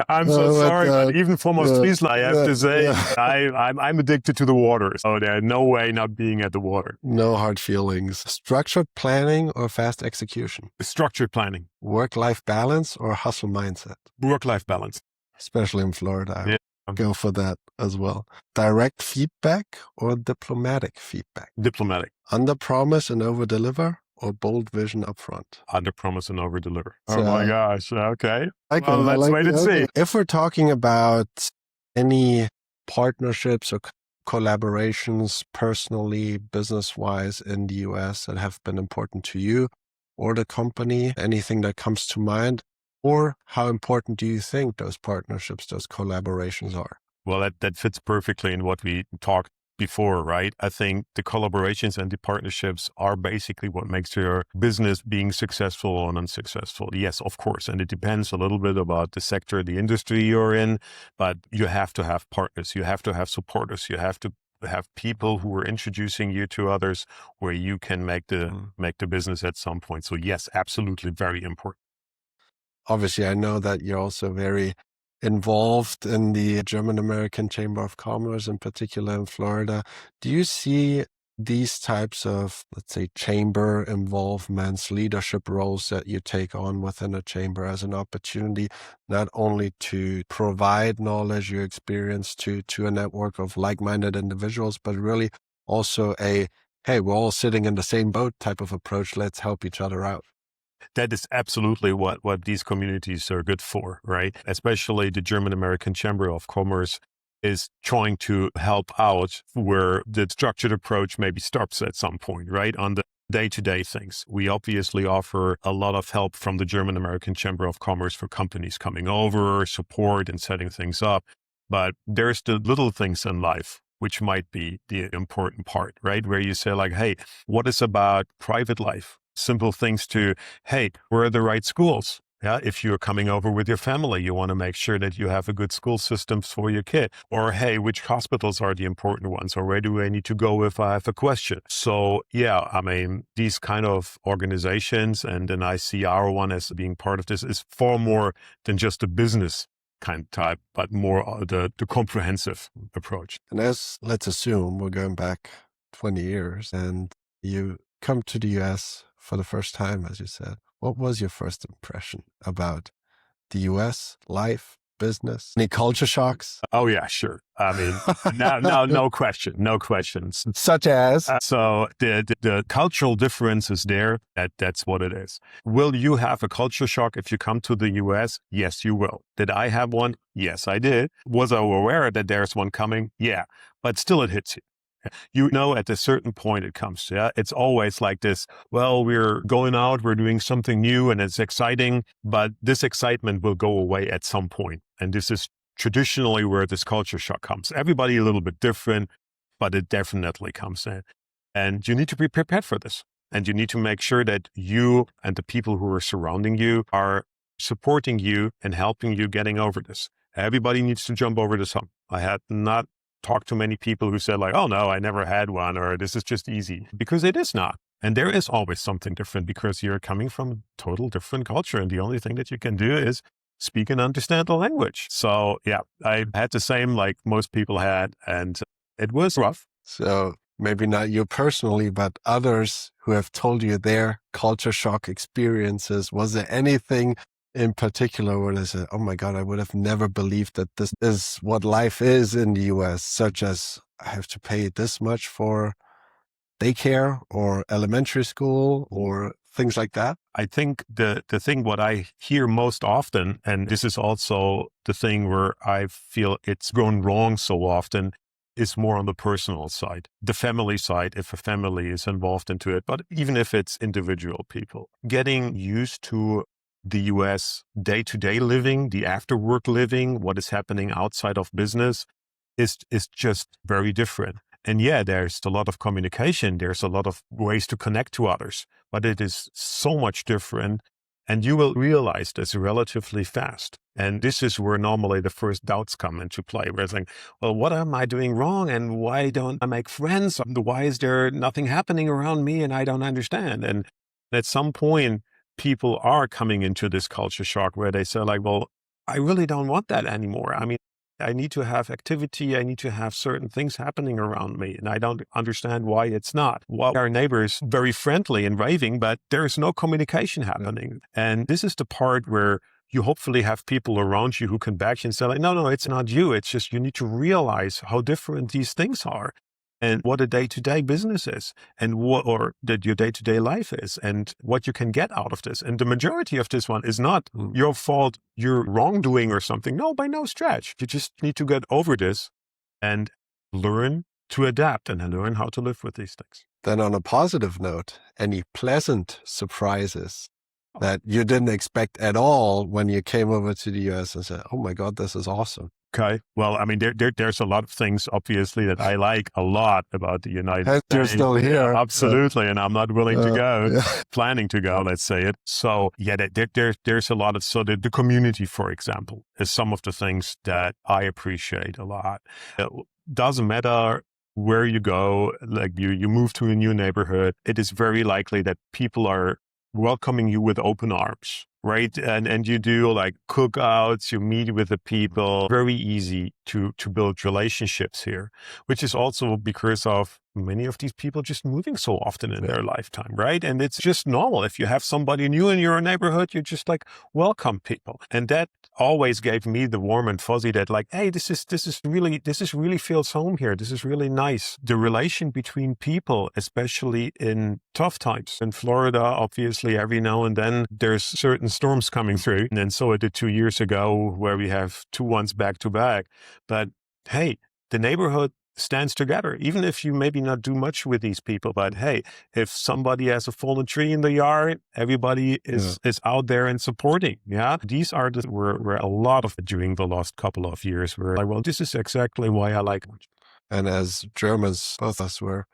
I'm so sorry, but even for Ostfriesland, I have to say, I'm addicted to the water. So there's no way not being at the water. No hard feelings. Structured planning or fast execution? Structured planning. Work-life balance or hustle mindset? Work-life balance. Especially in Florida. Yeah. Go for that as well. Direct feedback or diplomatic feedback? Diplomatic. Under promise and over deliver or bold vision upfront? Under promise and over deliver. So, oh my gosh. Okay. Well, let's wait and see. If we're talking about any partnerships or collaborations personally, business-wise in the US that have been important to you or the company, anything that comes to mind, or how important do you think those partnerships, those collaborations are? Well, that fits perfectly in what we talked before, right? I think the collaborations and the partnerships are basically what makes your business being successful or unsuccessful. Yes, of course. And it depends a little bit about the sector, the industry you're in, but you have to have partners. You have to have supporters. You have to have people who are introducing you to others where you can make the business at some point. So yes, absolutely. Very important. Obviously, I know that you're also very involved in the German-American Chamber of Commerce, in particular in Florida. Do you see these types of, let's say, chamber involvements, leadership roles that you take on within a chamber as an opportunity, not only to provide knowledge, your experience to a network of like-minded individuals, but really also hey, we're all sitting in the same boat type of approach. Let's help each other out? That is absolutely what these communities are good for, right? Especially the German American Chamber of Commerce is trying to help out where the structured approach maybe stops at some point, right? On the day-to-day things. We obviously offer a lot of help from the German American Chamber of Commerce for companies coming over, support and setting things up. But there's the little things in life, which might be the important part, right? Where you say like, hey, what is about private life? Simple things to, hey, where are the right schools? Yeah, if you're coming over with your family, you want to make sure that you have a good school system for your kid. Or, hey, which hospitals are the important ones? Or where do I need to go if I have a question? So, yeah, I mean, these kind of organizations, and then I see our one as being part of this, is far more than just a business kind of type, but more the comprehensive approach. And let's assume we're going back 20 years and you come to the US for the first time, as you said. What was your first impression about the US, life, business? Any culture shocks? Oh, yeah, sure. I mean, no question, no questions. Such as? So the cultural difference is there. That's what it is. Will you have a culture shock if you come to the US? Yes, you will. Did I have one? Yes, I did. Was I aware that there's one coming? Yeah, but still it hits you. You know, at a certain point it comes. Yeah, it's always like this. Well, we're going out, we're doing something new and it's exciting, but this excitement will go away at some point. And this is traditionally where this culture shock comes. Everybody a little bit different, but it definitely comes in. And you need to be prepared for this. And you need to make sure that you and the people who are surrounding you are supporting you and helping you getting over this. Everybody needs to jump over this hump. I had not talk to many people who said like, oh no, I never had one, or this is just easy, because it is not. And there is always something different because you're coming from a total different culture. And the only thing that you can do is speak and understand the language. So yeah, I had the same like most people had, and it was rough. So maybe not you personally, but others who have told you their culture shock experiences. Was there anything in particular where they said, oh my God, I would have never believed that this is what life is in the US, such as I have to pay this much for daycare or elementary school or things like that? I think the thing what I hear most often, and this is also the thing where I feel it's gone wrong so often, is more on the personal side, the family side, if a family is involved into it, but even if it's individual people. Getting used to the US day-to-day living, the after-work living, what is happening outside of business is just very different. And yeah, there's a lot of communication. There's a lot of ways to connect to others, but it is so much different. And you will realize this relatively fast. And this is where normally the first doubts come into play. Where it's like, well, what am I doing wrong? And why don't I make friends? Why is there nothing happening around me? And I don't understand. And at some point, people are coming into this culture shock where they say like, well, I really don't want that anymore. I mean, I need to have activity. I need to have certain things happening around me. And I don't understand why it's not. Well, our neighbors very friendly and raving, but there's no communication happening. And this is the part where you hopefully have people around you who can back you and say like, no, it's not you. It's just you need to realize how different these things are. And what a day-to-day business is, and your day-to-day life is, and what you can get out of this. And the majority of this one is not your fault, your wrongdoing or something. No, by no stretch. You just need to get over this and learn to adapt and learn how to live with these things. Then on a positive note, any pleasant surprises that you didn't expect at all when you came over to the US and said, oh my God, this is awesome? Okay. Well, I mean, there's a lot of things, obviously, that I like a lot about the United States. You're still here. Absolutely. And I'm not willing to go, planning to go, let's say it. So yeah, there's a lot of, so the community, for example, is some of the things that I appreciate a lot. It doesn't matter where you go, like you move to a new neighborhood, it is very likely that people are welcoming you with open arms. Right. And you do like cookouts, you meet with the people, very easy to build relationships here, which is also because of many of these people just moving so often in their lifetime, right? And it's just normal. If you have somebody new in your neighborhood, you're just like, welcome people. And that always gave me the warm and fuzzy that like, hey, this is really feels home here. This is really nice. The relation between people, especially in tough times. In Florida, obviously, every now and then there's certain storms coming through. And so it did 2 years ago where we have 2 ones back to back. But hey, the neighborhood stands together, even if you maybe not do much with these people. But hey, if somebody has a fallen tree in the yard, everybody is out there and supporting. Yeah, these are were a lot of during the last couple of years where like, well, this is exactly why I like it. And as Germans, both of us were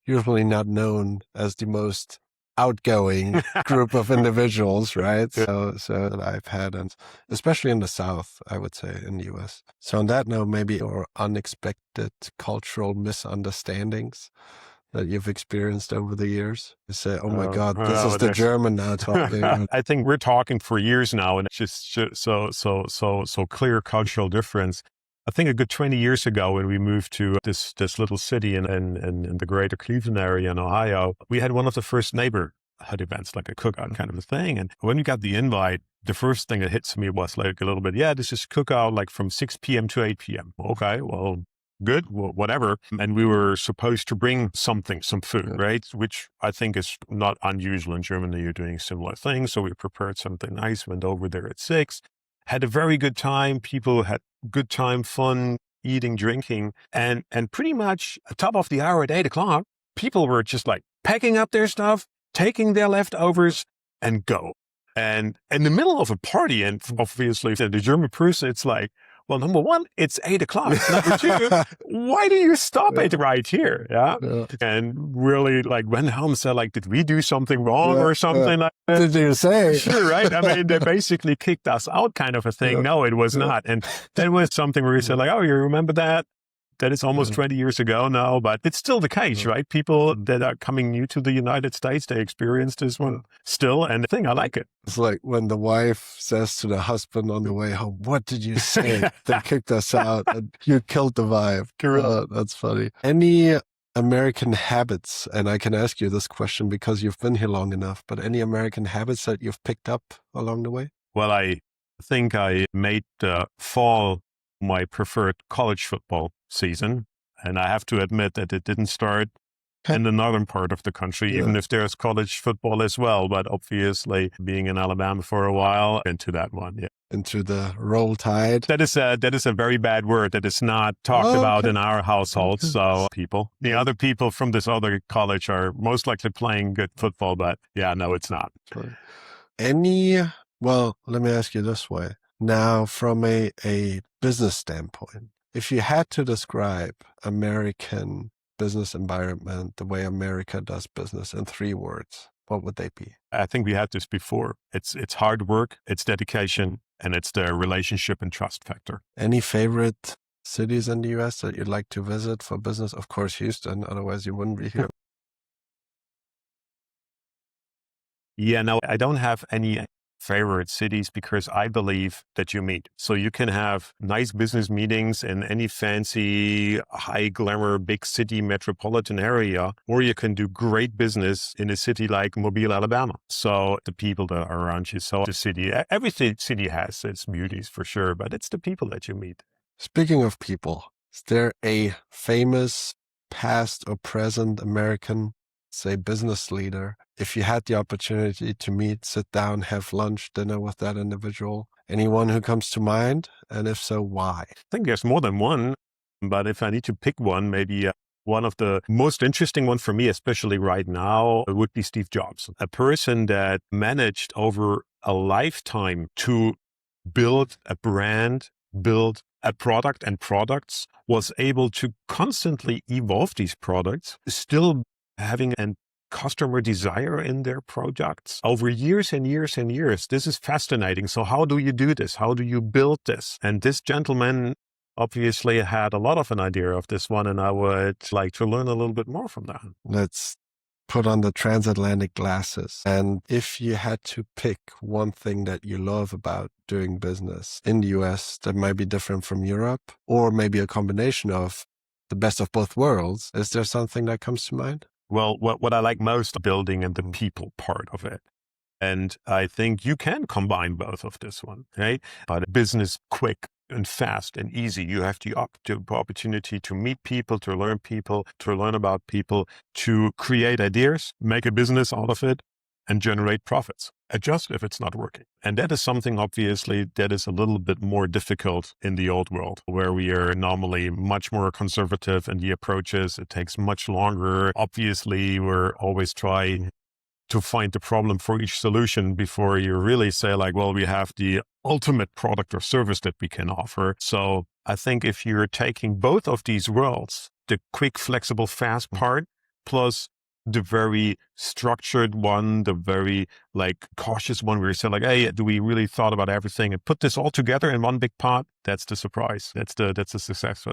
usually not known as the most outgoing group of individuals, right? So that I've had, and especially in the South, I would say, in the US. So on that note, maybe or unexpected cultural misunderstandings that you've experienced over the years? You say, oh my God, this is the German now talking. I think we're talking for years now, and it's just so clear cultural difference. I think a good 20 years ago when we moved to this little city in the greater Cleveland area in Ohio, we had one of the first neighborhood events, like a cookout kind of a thing. And when we got the invite, the first thing that hits me was like a little bit, this is cookout like from 6 p.m. to 8 p.m. Okay, well, good, well, whatever. And we were supposed to bring some food, right? Which I think is not unusual in Germany. You're doing similar things. So we prepared something nice, went over there at 6. Had a very good time. People had good time, fun, eating, drinking. And pretty much at top of the hour at 8 o'clock, people were just like packing up their stuff, taking their leftovers and go. And in the middle of a party, and obviously the German person, it's like, well, number one, it's 8 o'clock. Number two, why do you stop it right here? Yeah. And really like went home and said like, did we do something wrong or something like that? Did you say? Sure, right? I mean, they basically kicked us out kind of a thing. No, it was not. And that was something where we said like, oh, you remember that? That is almost 20 years ago now, but it's still the case, right? People that are coming new to the United States, they experience this one still, and I think I like it. It's like when the wife says to the husband on the way home, what did you say? They kicked us out and you killed the vibe. That's funny. Any American habits, and I can ask you this question because you've been here long enough, but any American habits that you've picked up along the way? Well, I think I made fall my preferred college football season. And I have to admit that it didn't start in the northern part of the country, even if there's college football as well. But obviously being in Alabama for a while, into that one. Yeah. Into the Roll Tide. That is a very bad word that is not talked about in our household. So the other people from this other college are most likely playing good football, but no, it's not. Well, let me ask you this way. Now, from a business standpoint, if you had to describe American business environment, the way America does business in 3 words, what would they be? I think we had this before. It's hard work, it's dedication, and it's the relationship and trust factor. Any favorite cities in the U.S. that you'd like to visit for business? Of course, Houston, otherwise you wouldn't be here. No, I don't have any favorite cities because I believe that you meet. So you can have nice business meetings in any fancy, high glamour, big city metropolitan area, or you can do great business in a city like Mobile, Alabama. So the people that are around you. So the city, every city has its beauties for sure, but it's the people that you meet. Speaking of people, is there a famous past or present American, say, business leader, if you had the opportunity to meet, sit down, have lunch, dinner with that individual, anyone who comes to mind? And if so, why? I think there's more than one, but if I need to pick one, maybe one of the most interesting one for me, especially right now, would be Steve Jobs, a person that managed over a lifetime to build a brand, build a product and products, was able to constantly evolve these products, still having a customer desire in their products over years and years and years. This is fascinating. So how do you do this? How do you build this? And this gentleman obviously had a lot of an idea of this one, and I would like to learn a little bit more from that. Let's put on the transatlantic glasses. And if you had to pick one thing that you love about doing business in the US that might be different from Europe, or maybe a combination of the best of both worlds. Is there something that comes to mind? Well, what I like most building and the people part of it. And I think you can combine both of this one, right? But business quick and fast and easy. You have the opportunity to meet people, to learn about people, to create ideas, make a business out of it, and generate profits. Adjust if it's not working. And that is something, obviously, that is a little bit more difficult in the old world, where we are normally much more conservative in the approaches. It takes much longer. Obviously, we're always trying to find the problem for each solution before you really say like, well, we have the ultimate product or service that we can offer. So I think if you're taking both of these worlds, the quick, flexible, fast part, plus the very structured one, the very like cautious one where you say like, hey, do we really thought about everything and put this all together in one big pot? That's the surprise. That's the success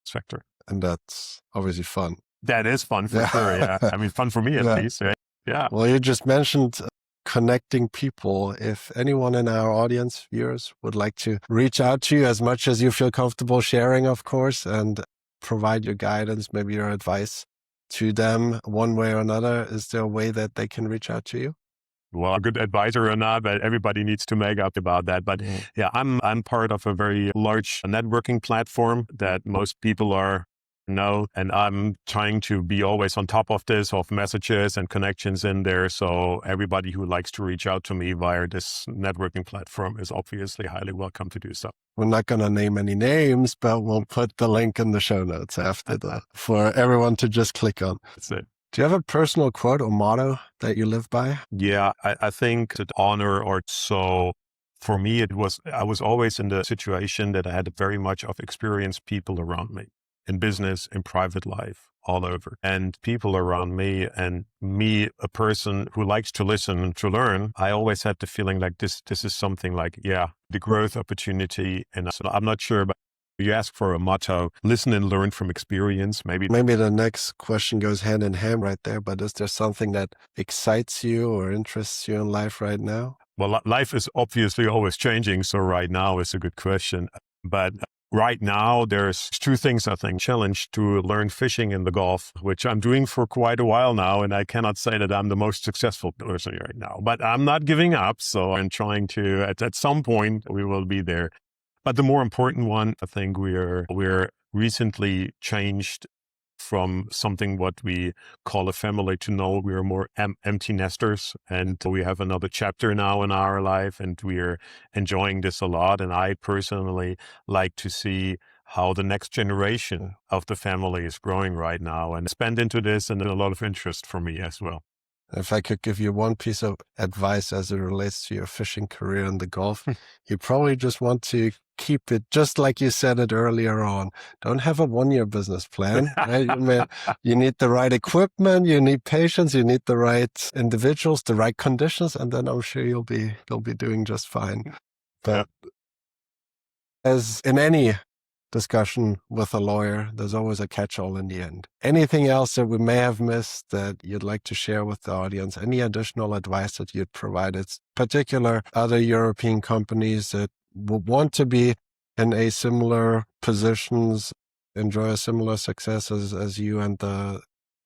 factor. And that's obviously fun. That is fun for sure. Yeah. I mean, fun for me at least. Right? Yeah. Well, you just mentioned connecting people. If anyone in our audience, viewers, would like to reach out to you as much as you feel comfortable sharing, of course, and provide your guidance, maybe your advice to them one way or another, is there a way that they can reach out to you? Well, a good advisor or not, but everybody needs to make up about that. But yeah, I'm part of a very large networking platform that most people know, and I'm trying to be always on top of this, of messages and connections in there. So everybody who likes to reach out to me via this networking platform is obviously highly welcome to do so. We're not going to name any names, but we'll put the link in the show notes after that for everyone to just click on. That's it. Do you have a personal quote or motto that you live by? Yeah, I think that honor, or so for me, I was always in the situation that I had very much of experienced people around me in business, in private life, all over. And people around me, and me, a person who likes to listen and to learn, I always had the feeling like this is something like, the growth opportunity. And so I'm not sure, but you ask for a motto, listen and learn from experience. Maybe the next question goes hand in hand right there, but is there something that excites you or interests you in life right now? Well, life is obviously always changing. So right now is a good question. But right now, there's two things, I think. Challenge to learn fishing in the Gulf, which I'm doing for quite a while now. And I cannot say that I'm the most successful person right now, but I'm not giving up. So I'm trying to, at some point, we will be there. But the more important one, I think we're recently changed from something what we call a family to know we're more empty nesters. And we have another chapter now in our life, and we're enjoying this a lot. And I personally like to see how the next generation of the family is growing right now, and spend into this, and a lot of interest for me as well. If I could give you one piece of advice as it relates to your fishing career in the Gulf, you probably just want to keep it just like you said it earlier on. Don't have a one-year business plan. Right? You need the right equipment, you need patience, you need the right individuals, the right conditions, and then I'm sure you'll be doing just fine. But as in any discussion with a lawyer, there's always a catch-all in the end. Anything else that we may have missed that you'd like to share with the audience? Any additional advice that you'd provide, particular other European companies that would want to be in a similar positions, enjoy a similar success as you and the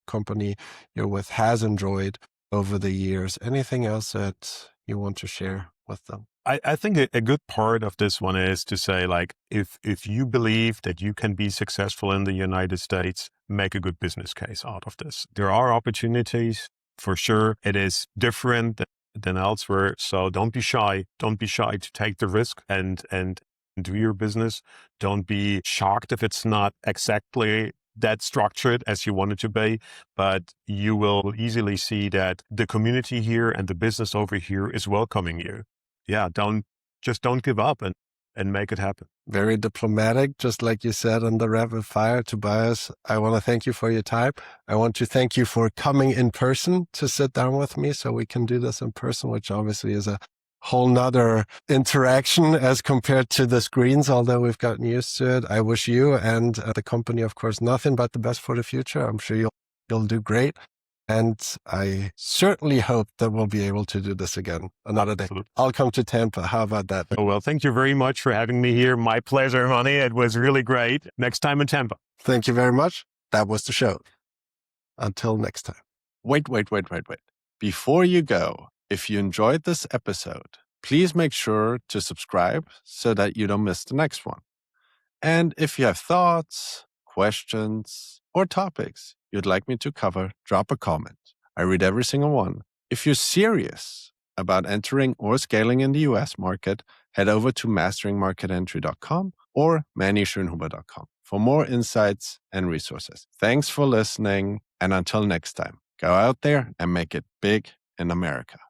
company you're with has enjoyed over the years? Anything else that you want to share with them? I think a good part of this one is to say, like, if you believe that you can be successful in the United States, make a good business case out of this. There are opportunities for sure. It is different than elsewhere. So don't be shy. Don't be shy to take the risk and do your business. Don't be shocked if it's not exactly that structured as you want it to be, but you will easily see that the community here and the business over here is welcoming you. Yeah, don't give up and make it happen. Very diplomatic, just like you said on the rapid fire. Tobias, I want to thank you for your time. I want to thank you for coming in person to sit down with me so we can do this in person, which obviously is a whole nother interaction as compared to the screens, although we've gotten used to it. I wish you and the company, of course, nothing but the best for the future. I'm sure you'll do great. And I certainly hope that we'll be able to do this again another day. Absolutely. I'll come to Tampa. How about that? Oh, well, thank you very much for having me here. My pleasure, Manny. It was really great. Next time in Tampa. Thank you very much. That was the show. Until next time. Wait. Before you go, if you enjoyed this episode, please make sure to subscribe so that you don't miss the next one. And if you have thoughts, questions, or topics you'd like me to cover, drop a comment. I read every single one. If you're serious about entering or scaling in the US market, head over to masteringmarketentry.com or mannyschoenhuber.com for more insights and resources. Thanks for listening, and until next time, go out there and make it big in America.